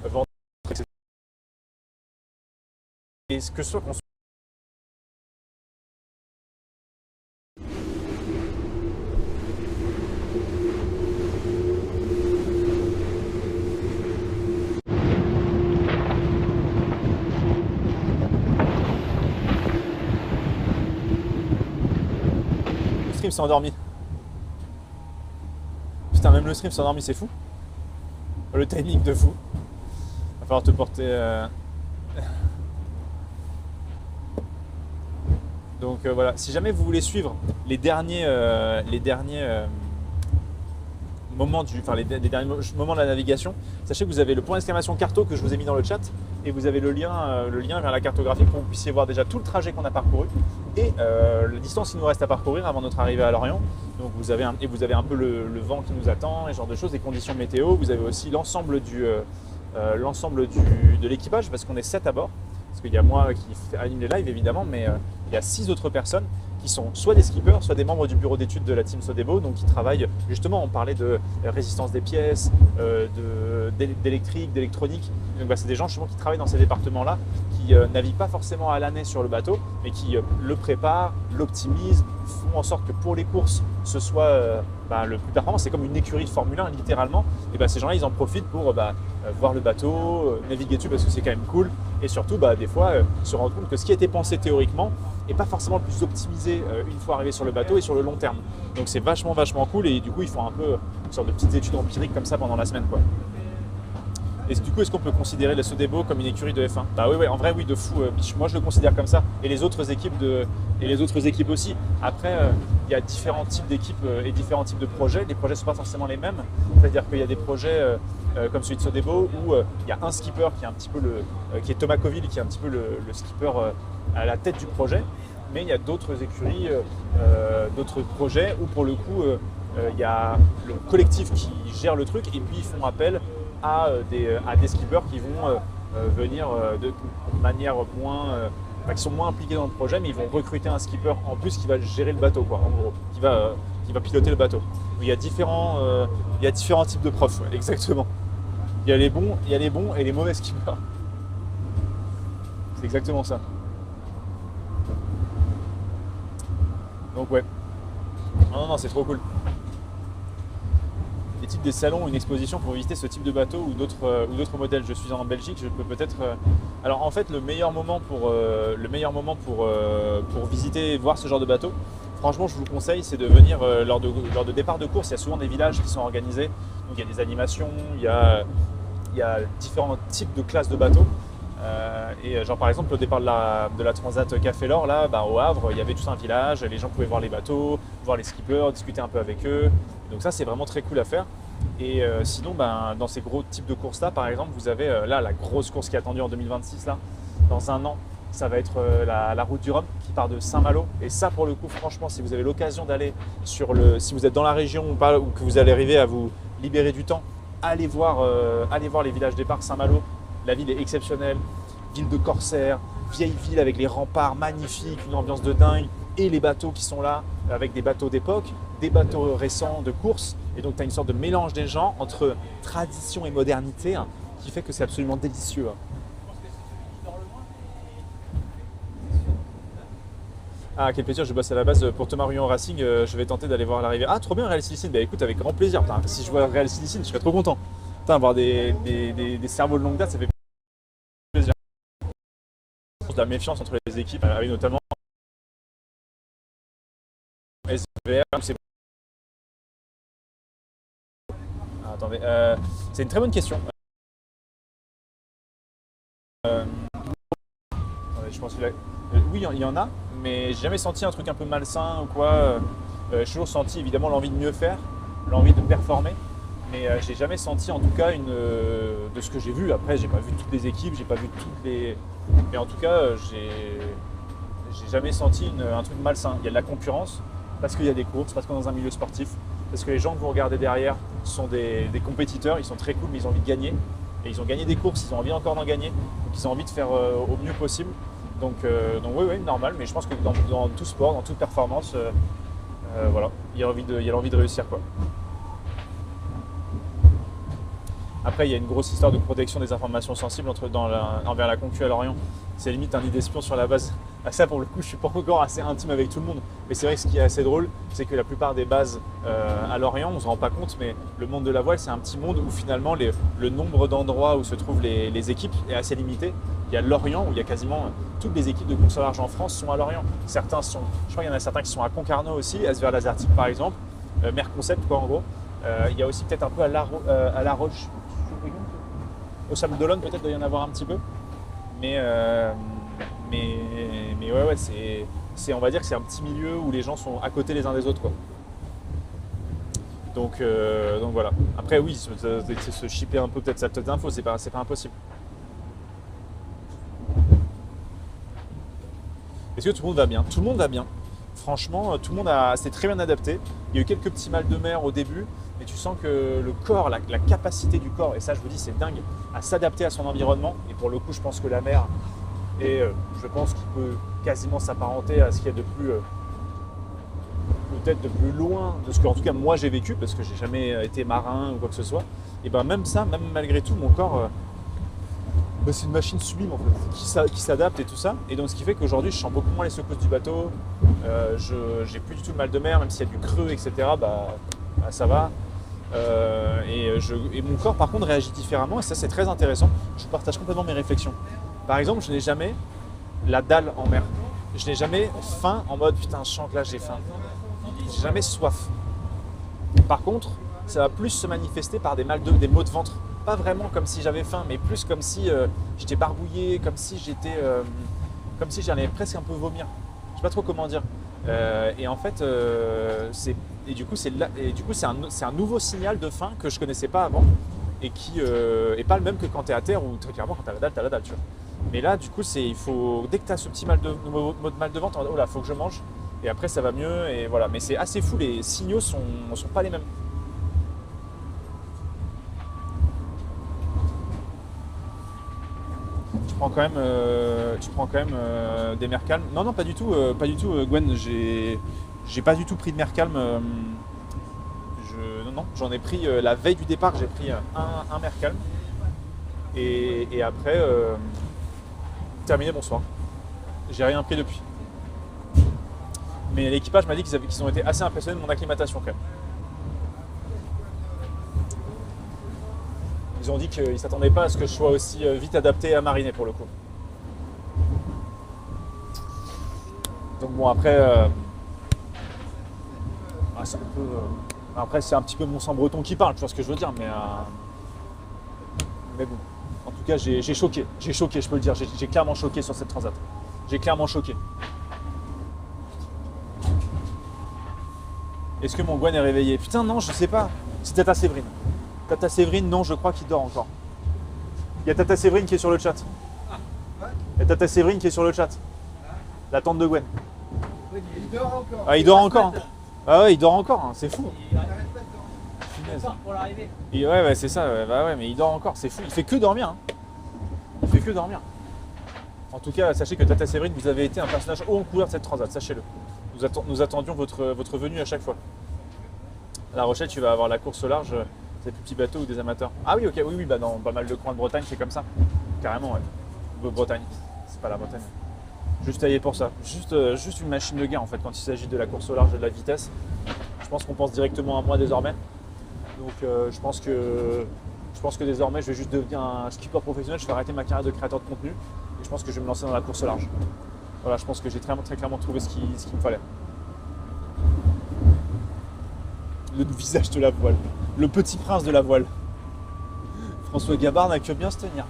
ventrale, etc. Et ce que ce soit qu'on stream s'est endormi. Putain, même le stream s'est endormi, c'est fou. Le timing de fou. Va falloir te porter. Donc voilà, si jamais vous voulez suivre les derniers moments les derniers moments de la navigation, sachez que vous avez le point d'exclamation carto que je vous ai mis dans le chat et vous avez le lien vers la cartographie pour que vous puissiez voir déjà tout le trajet qu'on a parcouru et la distance qu'il nous reste à parcourir avant notre arrivée à Lorient. Donc vous avez un peu le vent qui nous attend, et ce genre de choses, les conditions météo. Vous avez aussi l'ensemble de l'équipage parce qu'on est 7 à bord. Parce qu'il y a moi qui anime les lives évidemment, mais il y a 6 autres personnes qui sont soit des skippers, soit des membres du bureau d'études de la team Sodebo, donc qui travaillent justement, on parlait de résistance des pièces, d'électrique, d'électronique. Donc c'est des gens justement qui travaillent dans ces départements-là, qui naviguent pas forcément à l'année sur le bateau, mais qui le préparent, l'optimisent, font en sorte que pour les courses, ce soit le plus performant. C'est comme une écurie de Formule 1 littéralement. Et ces gens-là, ils en profitent pour voir le bateau, naviguer dessus parce que c'est quand même cool. Et surtout, des fois, se rendre compte que ce qui a été pensé théoriquement n'est pas forcément le plus optimisé une fois arrivé sur le bateau et sur le long terme. Donc c'est vachement cool et du coup, ils font un peu une sorte de petites études empiriques comme ça pendant la semaine, quoi. Et du coup, est-ce qu'on peut considérer la Sodebo comme une écurie de F1? Oui, en vrai, oui, de fou. Moi, je le considère comme ça. Et les autres équipes aussi. Après, il y a différents types d'équipes et différents types de projets. Les projets ne sont pas forcément les mêmes. C'est-à-dire qu'il y a des projets comme celui de Sodebo où il y a un skipper qui est un petit peu qui est Thomas Coville, qui est un petit peu le skipper à la tête du projet. Mais il y a d'autres écuries, d'autres projets où pour le coup, il y a le collectif qui gère le truc et puis ils font appel à des skippers qui vont venir de manière moins, qui sont moins impliqués dans le projet, mais ils vont recruter un skipper en plus qui va gérer le bateau, quoi, en gros, qui va piloter le bateau. Il y a différents types de profs, ouais, exactement. Il y a les bons et les mauvais skippers. C'est exactement ça. Donc ouais. Non, c'est trop cool. Les types des salons, une exposition pour visiter ce type de bateau ou d'autres modèles. Je suis en Belgique, je peux peut-être. Alors en fait, le meilleur moment pour visiter et voir ce genre de bateau, franchement, je vous conseille, c'est de venir lors de départ de course. Il y a souvent des villages qui sont organisés. Donc il y a des animations, il y a différents types de classes de bateaux. Et genre par exemple au départ de la Transat Café L'Or là, au Havre, il y avait tout un village, les gens pouvaient voir les bateaux, voir les skippers, discuter un peu avec eux. Donc ça c'est vraiment très cool à faire. Et sinon dans ces gros types de courses là par exemple, vous avez là la grosse course qui est attendue en 2026 là, dans un an, ça va être la route du Rhum qui part de Saint-Malo. Et ça, pour le coup, franchement, si vous avez l'occasion d'aller si vous êtes dans la région ou pas, ou que vous allez arriver à vous libérer du temps, allez voir les villages départ. Saint-Malo, la ville est exceptionnelle, ville de corsaires, vieille ville avec les remparts magnifiques, une ambiance de dingue, et les bateaux qui sont là, avec des bateaux d'époque, des bateaux récents de course. Et donc, tu as une sorte de mélange des genres entre tradition et modernité, hein, qui fait que c'est absolument délicieux. Hein. Ah, quel plaisir, je bosse à la base pour Thomas Ruyant Racing, je vais tenter d'aller voir l'arrivée. Ah, trop bien, Real Silicine. Bah écoute, avec grand plaisir. Putain, si je vois Real Silicine, je serais trop content. Putain, avoir des cerveaux de longue date, ça fait plaisir. De la méfiance entre les équipes, avec notamment SVR. Ah, attendez, c'est une très bonne question. Attendez, je pense que oui, il y en a, mais j'ai jamais senti un truc un peu malsain ou quoi. J'ai toujours senti évidemment l'envie de mieux faire, l'envie de performer, mais j'ai jamais senti en tout cas de ce que j'ai vu. Après, j'ai pas vu toutes les équipes, j'ai pas vu toutes les. Mais en tout cas, j'ai jamais senti un truc malsain. Il y a de la concurrence parce qu'il y a des courses, parce qu'on est dans un milieu sportif, parce que les gens que vous regardez derrière sont des compétiteurs, ils sont très cool, mais ils ont envie de gagner. Et ils ont gagné des courses, ils ont envie encore d'en gagner, donc ils ont envie de faire au mieux possible. Donc oui, normal, mais je pense que dans tout sport, dans toute performance, voilà, il y a l'envie de réussir, quoi. Après, il y a une grosse histoire de protection des informations sensibles envers la concu à Lorient. C'est limite un nid d'espion sur la base. Ah, ça, pour le coup, je suis pas encore assez intime avec tout le monde. Mais c'est vrai que ce qui est assez drôle, c'est que la plupart des bases à Lorient, on ne se rend pas compte, mais le monde de la voile, c'est un petit monde où finalement le nombre d'endroits où se trouvent les équipes est assez limité. Il y a Lorient où il y a quasiment toutes les équipes de course au large en France sont à Lorient. Je crois qu'il y en a certains qui sont à Concarneau aussi, SVR Lasertic par exemple, Merconcept quoi en gros. Il y a aussi peut-être un peu à La Roche, au Sable d'Olonne peut-être doit y en avoir un petit peu. Mais ouais, c'est on va dire que c'est un petit milieu où les gens sont à côté les uns des autres, quoi. Donc voilà. Après oui, se shipper un peu peut-être cette info, c'est pas impossible. Est-ce que tout le monde va bien? Tout le monde va bien. Franchement, tout le monde s'est très bien adapté. Il y a eu quelques petits mal de mer au début, mais tu sens que le corps, la capacité du corps, et ça je vous dis c'est dingue, à s'adapter à son environnement. Et pour le coup, je pense que la mer je pense qu'il peut quasiment s'apparenter à ce qu'il y a de plus, peut-être de plus loin de ce que en tout cas moi j'ai vécu, parce que j'ai jamais été marin ou quoi que ce soit. Et ben même ça, même malgré tout, mon corps, c'est une machine sublime en fait, qui s'adapte et tout ça. Et donc ce qui fait qu'aujourd'hui je sens beaucoup moins les secousses du bateau, j'ai plus du tout le mal de mer, même s'il y a du creux, etc. Ça va. Et mon corps par contre réagit différemment, et ça c'est très intéressant. Je partage complètement mes réflexions. Par exemple, je n'ai jamais la dalle en mer. Je n'ai jamais faim en mode putain je sens que là j'ai faim. J'ai jamais soif. Par contre, ça va plus se manifester par des maux de ventre. Pas vraiment comme si j'avais faim, mais plus comme si j'étais barbouillé, comme si j'allais presque un peu vomir. Je sais pas trop comment dire. Et en fait, c'est un nouveau signal de faim que je connaissais pas avant, et qui est pas le même que quand tu es à terre, où très clairement quand tu as la dalle, tu vois. Mais là, du coup, dès que tu as ce petit mal de ventre, oh là, faut que je mange, et après ça va mieux, et voilà. Mais c'est assez fou, les signaux sont pas les mêmes. Tu prends quand même des mers calmes. Non, pas du tout, Gwen. J'ai pas du tout pris de mer calme. Non, j'en ai pris la veille du départ. J'ai pris un mer calme. Et après, terminé, bonsoir. J'ai rien pris depuis. Mais l'équipage m'a dit qu'ils ont été assez impressionnés de mon acclimatation quand même. Ils ont dit qu'ils ne s'attendaient pas à ce que je sois aussi vite adapté à mariner pour le coup. Donc bon, après, après c'est un petit peu mon sang breton qui parle, tu vois ce que je veux dire, mais bon, en tout cas j'ai choqué, je peux le dire, j'ai clairement choqué sur cette transat. J'ai clairement choqué. Est-ce que mon Gwen est réveillé? Putain non, je sais pas. C'est Tata Séverine. Tata Séverine, non, je crois qu'il dort encore. Il y a Tata Séverine qui est sur le chat. Et Tata Séverine qui est sur le chat. La tante de Gwen. Il dort encore. Ah, il dort encore. Hein. Ah ouais, il dort encore, hein. C'est fou. Il arrête pas de dormir. Punaise. Pour l'arrivée. Ouais, c'est ça. Bah ouais, mais il dort encore. C'est fou. Il fait que dormir. Hein. Il fait que dormir. En tout cas, sachez que Tata Séverine, vous avez été un personnage haut en couleur de cette transat. Sachez-le. Nous attendions votre venue à chaque fois. À La Rochelle, tu vas avoir la course au large. C'est plus petits bateaux ou des amateurs? Ah oui, ok, oui, bah dans pas mal de coins de Bretagne, c'est comme ça. Carrément, ouais. De Bretagne, c'est pas la Bretagne. Juste taillé pour ça. Juste une machine de guerre en fait, quand il s'agit de la course au large et de la vitesse. Je pense qu'on pense directement à moi désormais. Donc je pense que désormais, je vais juste devenir un skipper professionnel. Je vais arrêter ma carrière de créateur de contenu. Et je pense que je vais me lancer dans la course au large. Voilà, je pense que j'ai très clairement trouvé ce qu'il me fallait. Le visage de la voile. Le petit prince de la voile. François Gabard n'a que bien se tenir.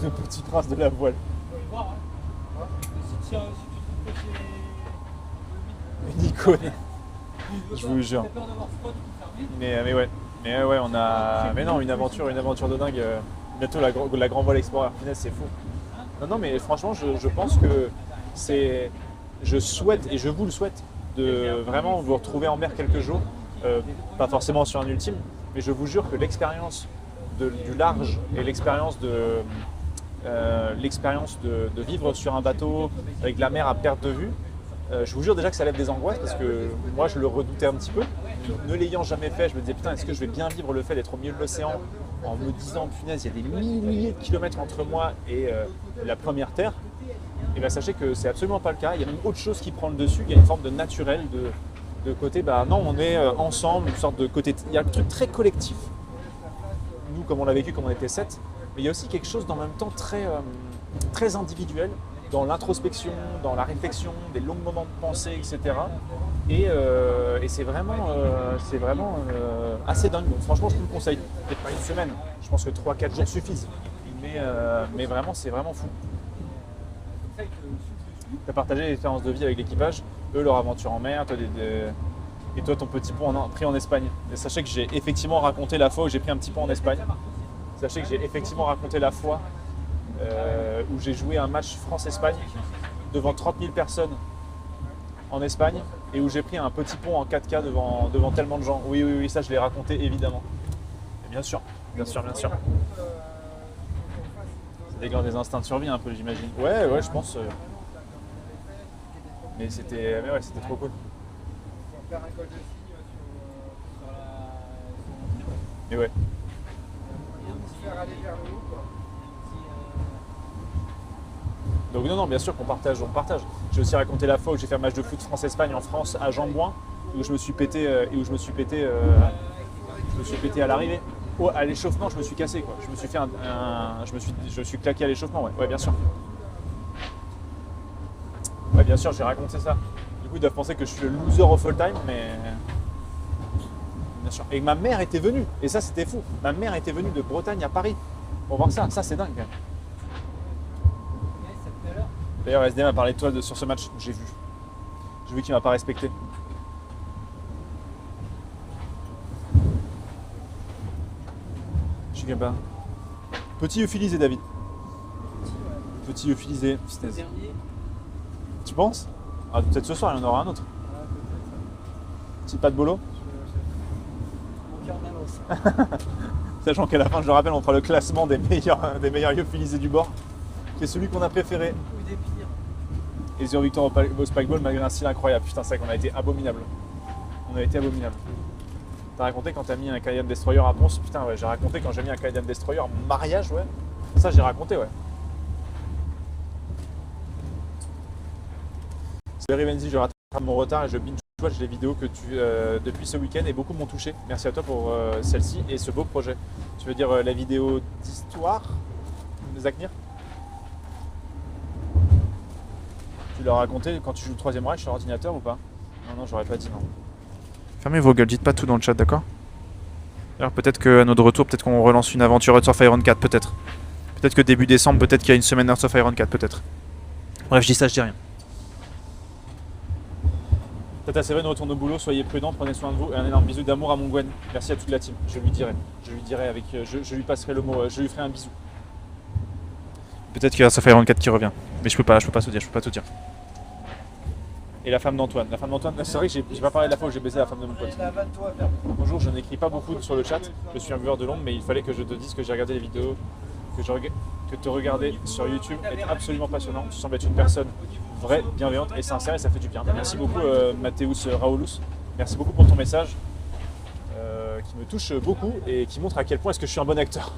Le petit prince de la voile. Si tu trouves que c'est Nico, je vous jure. t'as peur d'avoir froid, tu peux fermer. Mais ouais. Mais ouais, on a. Mais non, une aventure de dingue. Bientôt la Grand Voile Explorer. Punaise, c'est fou. Non, mais franchement, je pense que c'est. Je souhaite, et je vous le souhaite, de vraiment vous retrouver en mer quelques jours. Pas forcément sur un ultime, mais je vous jure que l'expérience du large et l'expérience de vivre sur un bateau avec la mer à perte de vue, je vous jure déjà que ça lève des angoisses parce que moi je le redoutais un petit peu. Ne l'ayant jamais fait, je me disais putain, est-ce que je vais bien vivre le fait d'être au milieu de l'océan en me disant punaise, il y a des milliers de kilomètres entre moi et la première terre. Et bien sachez que c'est absolument pas le cas. Il y a même autre chose qui prend le dessus, il y a une forme de naturel, de côté, bah non, on est ensemble, une sorte de côté. Il y a un truc très collectif. Nous, comme on l'a vécu, comme on était 7, mais il y a aussi quelque chose d'en même temps très individuel, dans l'introspection, dans la réflexion, des longs moments de pensée, etc. Et c'est vraiment assez dingue. Donc, franchement, je vous le conseille. Peut-être pas une semaine, je pense que 3-4 jours suffisent. Mais vraiment, c'est vraiment fou. Tu as partagé l'expérience de vie avec l'équipage, eux leur aventure en mer, toi et toi ton petit pont pris en Espagne. Et sachez que j'ai effectivement raconté la fois où j'ai pris un petit pont en Espagne. Sachez que j'ai effectivement raconté la fois où j'ai joué un match France-Espagne devant 30 000 personnes en Espagne et où j'ai pris un petit pont en 4K devant tellement de gens. Oui, ça je l'ai raconté évidemment. Et bien sûr. C'est des instincts de survie un peu, j'imagine. Ouais, je pense. Mais c'était trop cool. Faire un col de cygne sur la. Mais ouais. Se faire aller vers le haut, quoi. Donc non, bien sûr qu'on partage. J'ai aussi raconté la fois où j'ai fait un match de foot France-Espagne en France à Jambouin, où je me suis pété à l'arrivée. À l'échauffement, je me suis cassé quoi. Je me suis claqué à l'échauffement, ouais, bien sûr. Ouais, bien sûr, j'ai raconté ça. Du coup, ils doivent penser que je suis le loser of all time, mais bien sûr. Et ma mère était venue, et ça c'était fou. Ma mère était venue de Bretagne à Paris pour voir ça. Ça c'est dingue. Quand même. D'ailleurs, SDM a parlé de toi sur ce match. J'ai vu qu'il m'a pas respecté. Chigaba. Petit euphilisé, David. Petit euphilisé. Tu penses? Ah, peut-être ce soir, il y en aura un autre. Petit pas de bolo. Sachant qu'à la fin, je le rappelle, on fera le classement des meilleurs euphilisés du bord. Qui est celui qu'on a préféré. Et Zéro victoire au Spikeball malgré un style incroyable. Putain, c'est vrai qu'on a été abominable. T'as raconté quand t'as mis un Canadian Destroyer à Ponce? Putain, ouais, j'ai raconté quand j'ai mis un Canadian Destroyer en mariage, ouais. Ça, j'ai raconté, ouais. C'est Rivenzi, je rattrape mon retard et je binge-watch les vidéos que depuis ce week-end et beaucoup m'ont touché. Merci à toi pour celle-ci et ce beau projet. Tu veux dire la vidéo d'histoire de Zaknir? Tu l'as raconté quand tu joues le 3ème Reich sur ordinateur ou pas? Non, j'aurais pas dit non. Fermez vos gueules, dites pas tout dans le chat, d'accord? Alors peut-être qu'à notre retour, peut-être qu'on relance une aventure Hearts of Iron 4, peut-être. Peut-être que début décembre, peut-être qu'il y a une semaine Hearts of Iron 4, peut-être. Bref, je dis ça, je dis rien. Tata Séverine retourne au boulot, soyez prudents, prenez soin de vous et un énorme bisou d'amour à mon Gwen. Merci à toute la team, je lui dirai je lui passerai le mot, je lui ferai un bisou. Peut-être qu'il y a Sapphire 24 qui revient. Mais je peux pas tout dire. Et la femme d'Antoine. C'est vrai que j'ai pas parlé de la fois où j'ai baisé la femme de mon pote. Bonjour, je n'écris pas beaucoup sur le chat. Je suis un viewer de l'ombre, mais il fallait que je te dise que j'ai regardé les vidéos, que te regarder sur YouTube est absolument passionnant. Tu sembles être une personne vraie, bienveillante et sincère et ça fait du bien. Merci beaucoup Mathéus Raoulous. Merci beaucoup pour ton message qui me touche beaucoup et qui montre à quel point est-ce que je suis un bon acteur.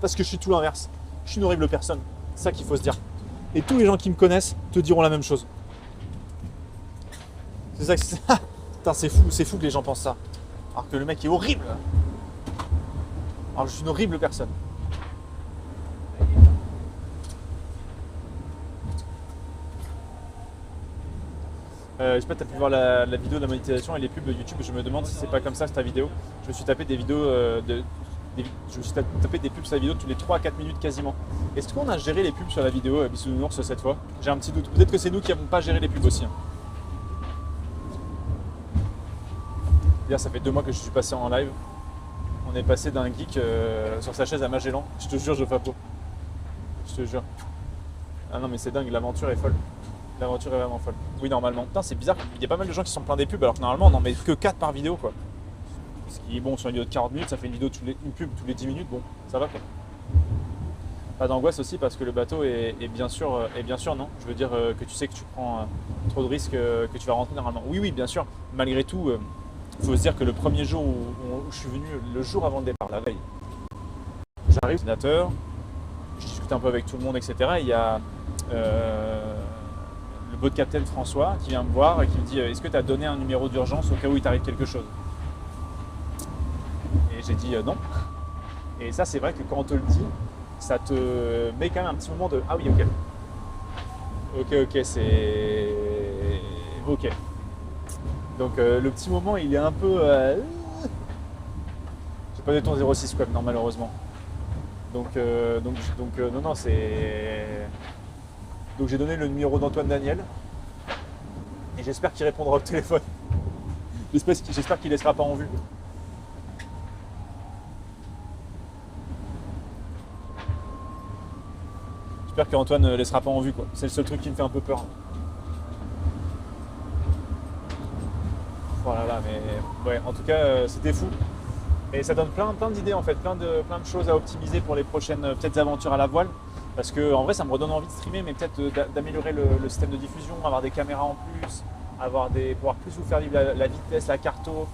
Parce que je suis tout l'inverse. Je suis une horrible personne. C'est ça qu'il faut se dire. Et tous les gens qui me connaissent te diront la même chose. C'est ça que c'est. Putain, c'est fou que les gens pensent ça. Alors que le mec est horrible. Alors je suis une horrible personne. Je sais pas, tu as pu voir la vidéo de la monétisation et les pubs de YouTube. Je me demande si c'est pas comme ça ta vidéo. Je me suis tapé des vidéos je me suis tapé des pubs sur la vidéo tous les 3 à 4 minutes quasiment. Est-ce qu'on a géré les pubs sur la vidéo Bisounours cette fois? J'ai un petit doute. Peut-être que c'est nous qui n'avons pas géré les pubs aussi. Hein. D'ailleurs, ça fait 2 mois que je suis passé en live. On est passé d'un geek sur sa chaise à Magellan. Je te jure, je fais pas. Je te jure. Ah non, mais c'est dingue, l'aventure est folle. L'aventure est vraiment folle. Oui, normalement. Putain, c'est bizarre. Il y a pas mal de gens qui sont pleins des pubs alors que normalement, on n'en met que 4 par vidéo quoi. Ce qui est bon sur une vidéo de 40 minutes, ça fait une pub tous les 10 minutes. Bon, ça va quoi. Pas d'angoisse aussi parce que le bateau est bien sûr non. Je veux dire que tu sais que tu prends trop de risques que tu vas rentrer normalement. Oui, bien sûr. Malgré tout, il faut se dire que le premier jour où je suis venu, le jour avant le départ, la veille, j'arrive, sénateur, je discute un peu avec tout le monde, etc. Et il y a le boat captain François qui vient me voir et qui me dit est-ce que tu as donné un numéro d'urgence au cas où il t'arrive quelque chose? Et j'ai dit non. Et ça, c'est vrai que quand on te le dit, ça te met quand même un petit moment de ah oui, ok, c'est ok. Donc le petit moment, il est un peu. J'ai pas de ton 06 web, non malheureusement. Donc non, c'est. Donc j'ai donné le numéro d'Antoine Daniel et j'espère qu'il répondra au téléphone. J'espère qu'il laissera pas en vue. J'espère qu'Antoine ne laissera pas en vue quoi. C'est le seul truc qui me fait un peu peur. Voilà, mais ouais, en tout cas c'était fou. Et ça donne plein d'idées en fait, plein de choses à optimiser pour les prochaines peut-être aventures à la voile. Parce que en vrai ça me redonne envie de streamer, mais peut-être d'améliorer le système de diffusion, avoir des caméras en plus, pouvoir plus vous faire vivre la vitesse, la carto.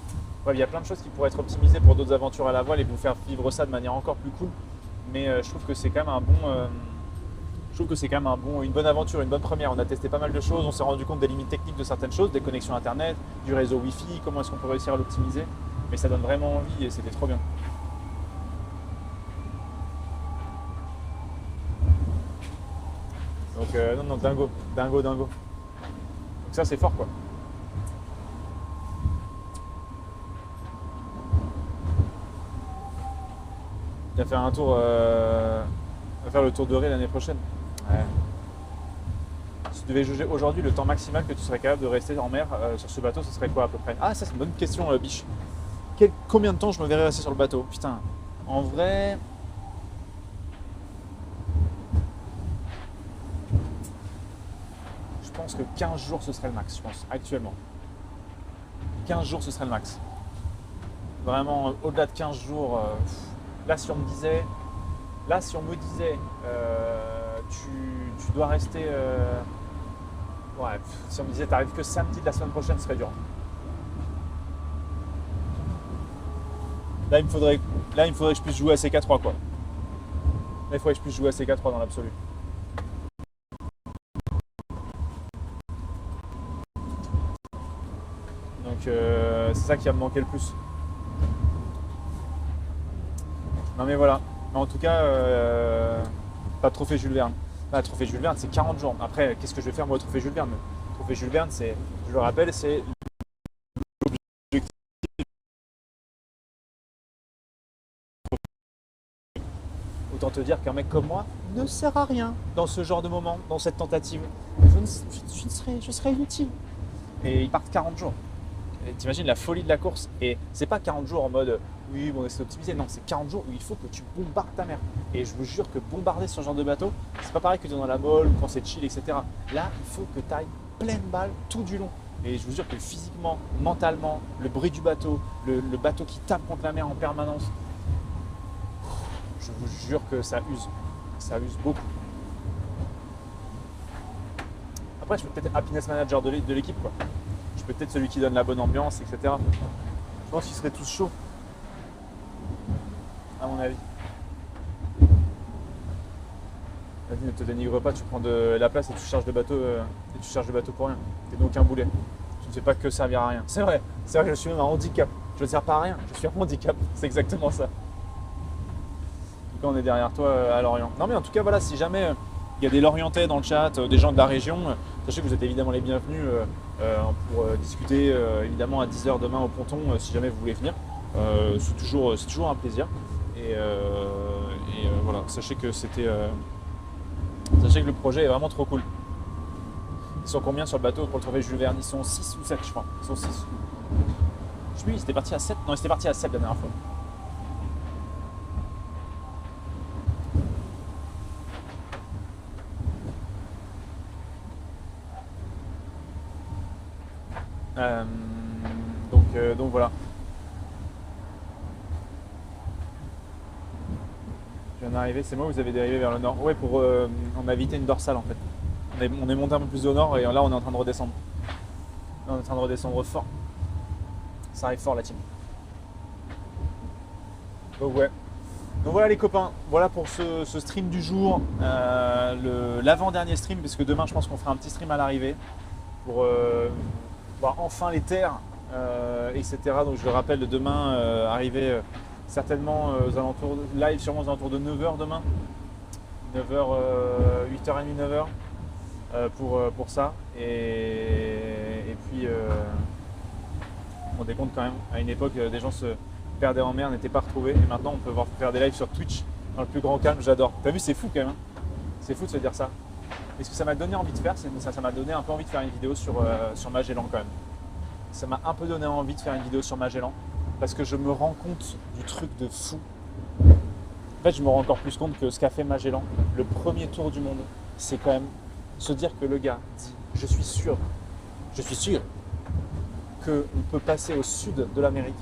Ouais, il y a plein de choses qui pourraient être optimisées pour d'autres aventures à la voile et vous faire vivre ça de manière encore plus cool. Mais je trouve que c'est quand même une bonne aventure, une bonne première. On a testé pas mal de choses, on s'est rendu compte des limites techniques de certaines choses, des connexions internet, du réseau Wi-Fi, comment est-ce qu'on peut réussir à l'optimiser. Mais ça donne vraiment envie et c'était trop bien. Donc non, dingo. Donc ça c'est fort quoi. Il va faire un tour, va faire le tour de Ré l'année prochaine. Ouais. Si tu devais juger aujourd'hui le temps maximal que tu serais capable de rester en mer sur ce bateau, ce serait quoi à peu près? Ah ça c'est une bonne question Biche. Combien de temps je me verrais rester sur le bateau? Putain, en vrai... Je pense que 15 jours ce serait le max, je pense, actuellement. 15 jours ce serait le max. Vraiment, au-delà de 15 jours, là si on me disait, tu dois rester... si on me disait t'arrives que samedi de la semaine prochaine, ce serait dur. Là il me faudrait que je puisse jouer à CK3 quoi. Là il faudrait que je puisse jouer à CK3 dans l'absolu. Donc c'est ça qui va me manquer le plus. Non mais voilà. Mais en tout cas, pas de trophée Jules Verne. Le trophée Jules Verne c'est 40 jours. Après, qu'est-ce que je vais faire moi au trophée Jules Verne? Le trophée Jules Verne, c'est, je le rappelle, c'est autant te dire qu'un mec comme moi ne sert à rien dans ce genre de moment, dans cette tentative. Je serais inutile. Et ils partent 40 jours. t'imagines la folie de la course. Et c'est pas 40 jours en mode oui, bon, on essaie d'optimiser. Non, c'est 40 jours où il faut que tu bombardes ta mère. Et je vous jure que bombarder ce genre de bateau, c'est pas pareil que dans la molle, quand c'est chill, etc. Là, il faut que tu ailles pleine balle tout du long. Et je vous jure que physiquement, mentalement, le bruit du bateau, le bateau qui tape contre la mer en permanence, je vous jure que ça use. Ça use beaucoup. Après, je peux peut-être happiness manager de l'équipe, quoi. Je peux peut-être celui qui donne la bonne ambiance, etc. Je pense qu'ils seraient tous chauds, à mon avis. Vas-y, ne te dénigre pas, tu prends de la place et tu charges le bateau, pour rien. T'es donc un boulet. Tu ne sais pas que servir à rien. C'est vrai, je suis même un handicap. Je ne sers pas à rien, je suis un handicap. C'est exactement ça. En tout cas, on est derrière toi à Lorient. Non mais en tout cas, voilà, si jamais il y a des Lorientais dans le chat, des gens de la région, sachez que vous êtes évidemment les bienvenus pour discuter évidemment à 10h demain au ponton si jamais vous voulez venir. C'est toujours un plaisir. Et voilà, sachez que le projet est vraiment trop cool. Ils sont combien sur le bateau pour le trophée Jules Verne? Ils sont 6 ou 7 je crois. Ils sont 6. Je sais plus, ils étaient partis à 7. Non, ils étaient partis à 7 la dernière fois. Donc voilà. Je viens d'arriver, c'est moi ou vous avez dérivé vers le nord? Ouais, on a évité une dorsale en fait. On est monté un peu plus au nord et là on est en train de redescendre. Là, on est en train de redescendre fort. Ça arrive fort la team. Donc ouais. Donc voilà les copains, voilà pour ce stream du jour, l'avant-dernier stream, parce que demain je pense qu'on fera un petit stream à l'arrivée pour voir enfin les terres, etc. Donc je le rappelle, demain arriver certainement aux alentours, live sûrement aux alentours de 9h demain, 9h, 8h30, 9h pour ça. Et puis on décompte quand même, à une époque des gens se perdaient en mer, n'étaient pas retrouvés, et maintenant on peut faire des lives sur Twitch dans le plus grand calme, j'adore. T'as vu, c'est fou quand même, hein, c'est fou de se dire ça. Et ce que ça m'a donné envie de faire, ça m'a donné un peu envie de faire une vidéo sur Magellan quand même. Ça m'a un peu donné envie de faire une vidéo sur Magellan, parce que je me rends compte du truc de fou. En fait, je me rends encore plus compte que ce qu'a fait Magellan, le premier tour du monde, c'est quand même se dire que le gars dit « je suis sûr qu'on peut passer au sud de l'Amérique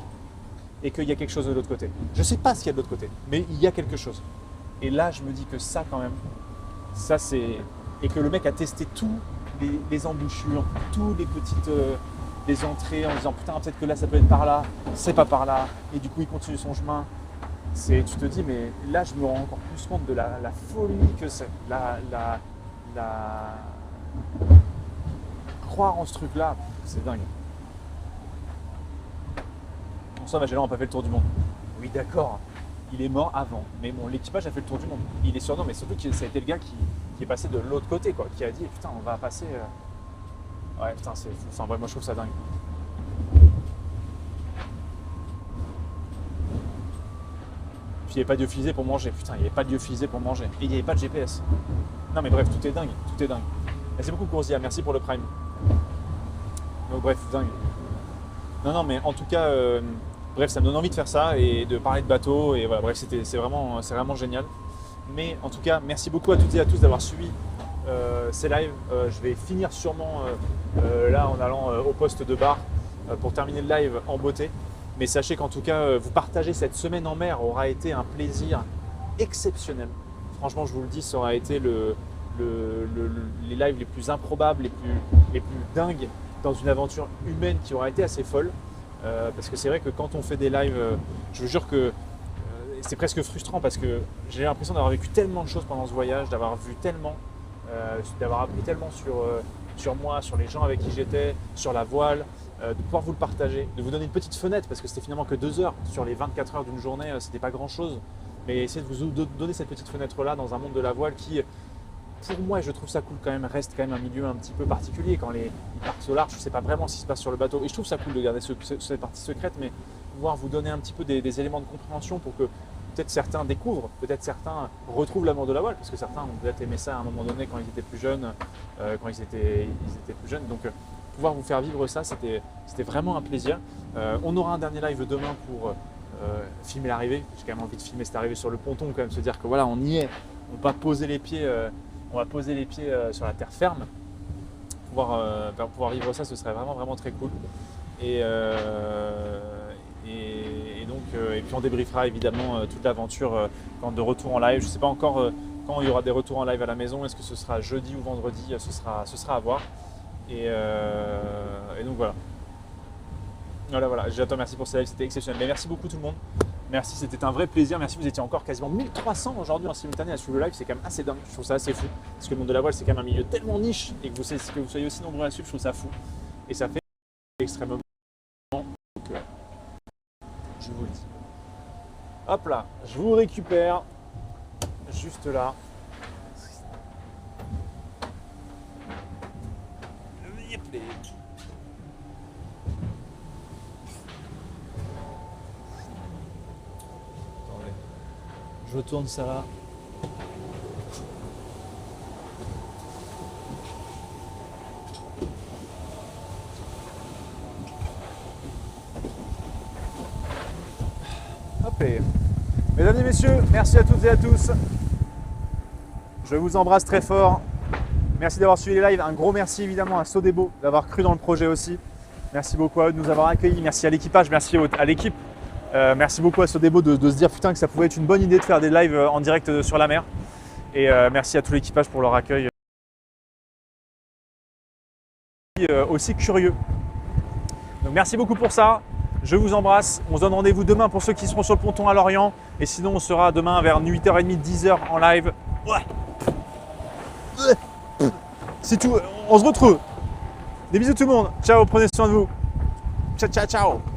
et qu'il y a quelque chose de l'autre côté. Je ne sais pas ce qu'il y a de l'autre côté, mais il y a quelque chose. » Et là, je me dis que ça quand même, ça c'est... Et que le mec a testé tous les embouchures, tous les petites... les entrées en disant putain peut-être que là ça peut être par là, c'est pas par là, et du coup il continue son chemin. Tu te dis mais là je me rends encore plus compte de la folie que c'est, croire en ce truc là, c'est dingue. Bon ça Magellan n'a pas fait le tour du monde. Oui d'accord, il est mort avant, mais bon l'équipage a fait le tour du monde. Il est surnom, mais surtout que ça a été le gars qui est passé de l'autre côté quoi, qui a dit putain on va passer... Ouais, putain, c'est fou. Enfin, bref, moi je trouve ça dingue. Puis il n'y avait pas de lyophilisé pour manger. Putain, il n'y avait pas de lyophilisé pour manger. Et il n'y avait pas de GPS. Non, mais bref, tout est dingue. Tout est dingue. Merci beaucoup, Coursia. Merci pour le Prime. Donc, bref, dingue. Non, mais en tout cas, bref, ça me donne envie de faire ça et de parler de bateau. Et voilà, bref, c'est vraiment génial. Mais en tout cas, merci beaucoup à toutes et à tous d'avoir suivi ces lives. Je vais finir sûrement là en allant au poste de bar pour terminer le live en beauté. Mais sachez qu'en tout cas, vous partager cette semaine en mer aura été un plaisir exceptionnel. Franchement, je vous le dis, ça aura été les lives les plus improbables, les plus dingues dans une aventure humaine qui aura été assez folle. Parce que c'est vrai que quand on fait des lives, je vous jure que c'est presque frustrant parce que j'ai l'impression d'avoir vécu tellement de choses pendant ce voyage, d'avoir vu tellement, d'avoir appris tellement sur moi, sur les gens avec qui j'étais, sur la voile, de pouvoir vous le partager, de vous donner une petite fenêtre parce que c'était finalement que 2 heures sur les 24 heures d'une journée, c'était pas grand chose, mais essayer de vous donner cette petite fenêtre là dans un monde de la voile qui, pour moi, et je trouve ça cool quand même, reste quand même un milieu un petit peu particulier. Quand ils partent au large, je ne sais pas vraiment ce qui se passe sur le bateau et je trouve ça cool de garder cette partie secrète, mais pouvoir vous donner un petit peu des éléments de compréhension pour que peut-être certains découvrent, peut-être certains retrouvent l'amour de la voile, parce que certains ont peut-être aimé ça à un moment donné quand ils étaient plus jeunes, Donc pouvoir vous faire vivre ça, c'était vraiment un plaisir. On aura un dernier live demain pour filmer l'arrivée. J'ai quand même envie de filmer cette arrivée sur le ponton, quand même, se dire que voilà, on y est, on va poser les pieds, sur la terre ferme. Pouvoir vivre ça, ce serait vraiment très cool. Et puis on débriefera évidemment toute l'aventure quand de retour en live. Je ne sais pas encore quand il y aura des retours en live à la maison. Est-ce que ce sera jeudi ou vendredi? Ce sera à voir. Et donc voilà. Voilà. J'attends, merci pour ce live, c'était exceptionnel. Mais merci beaucoup tout le monde. Merci, c'était un vrai plaisir. Merci, vous étiez encore quasiment 1300 aujourd'hui en simultané à suivre le live. C'est quand même assez dingue. Je trouve ça assez fou. Parce que le monde de la voile, c'est quand même un milieu tellement niche et que vous soyez aussi nombreux à suivre, je trouve ça fou. Et ça fait extrêmement. Donc, je vous le dis. Hop là, je vous récupère juste là. Attendez, je tourne ça là. Hop et... Mesdames et messieurs, merci à toutes et à tous. Je vous embrasse très fort. Merci d'avoir suivi les lives. Un gros merci évidemment à Sodebo d'avoir cru dans le projet aussi. Merci beaucoup à eux de nous avoir accueillis. Merci à l'équipage, merci à l'équipe. Merci beaucoup à Sodebo de se dire putain que ça pouvait être une bonne idée de faire des lives en direct sur la mer. Et merci à tout l'équipage pour leur accueil aussi curieux. Donc merci beaucoup pour ça. Je vous embrasse. On se donne rendez-vous demain pour ceux qui seront sur le ponton à Lorient. Et sinon, on sera demain vers 8h30, 10h en live. C'est tout. On se retrouve. Des bisous tout le monde. Ciao, prenez soin de vous. Ciao, ciao, ciao.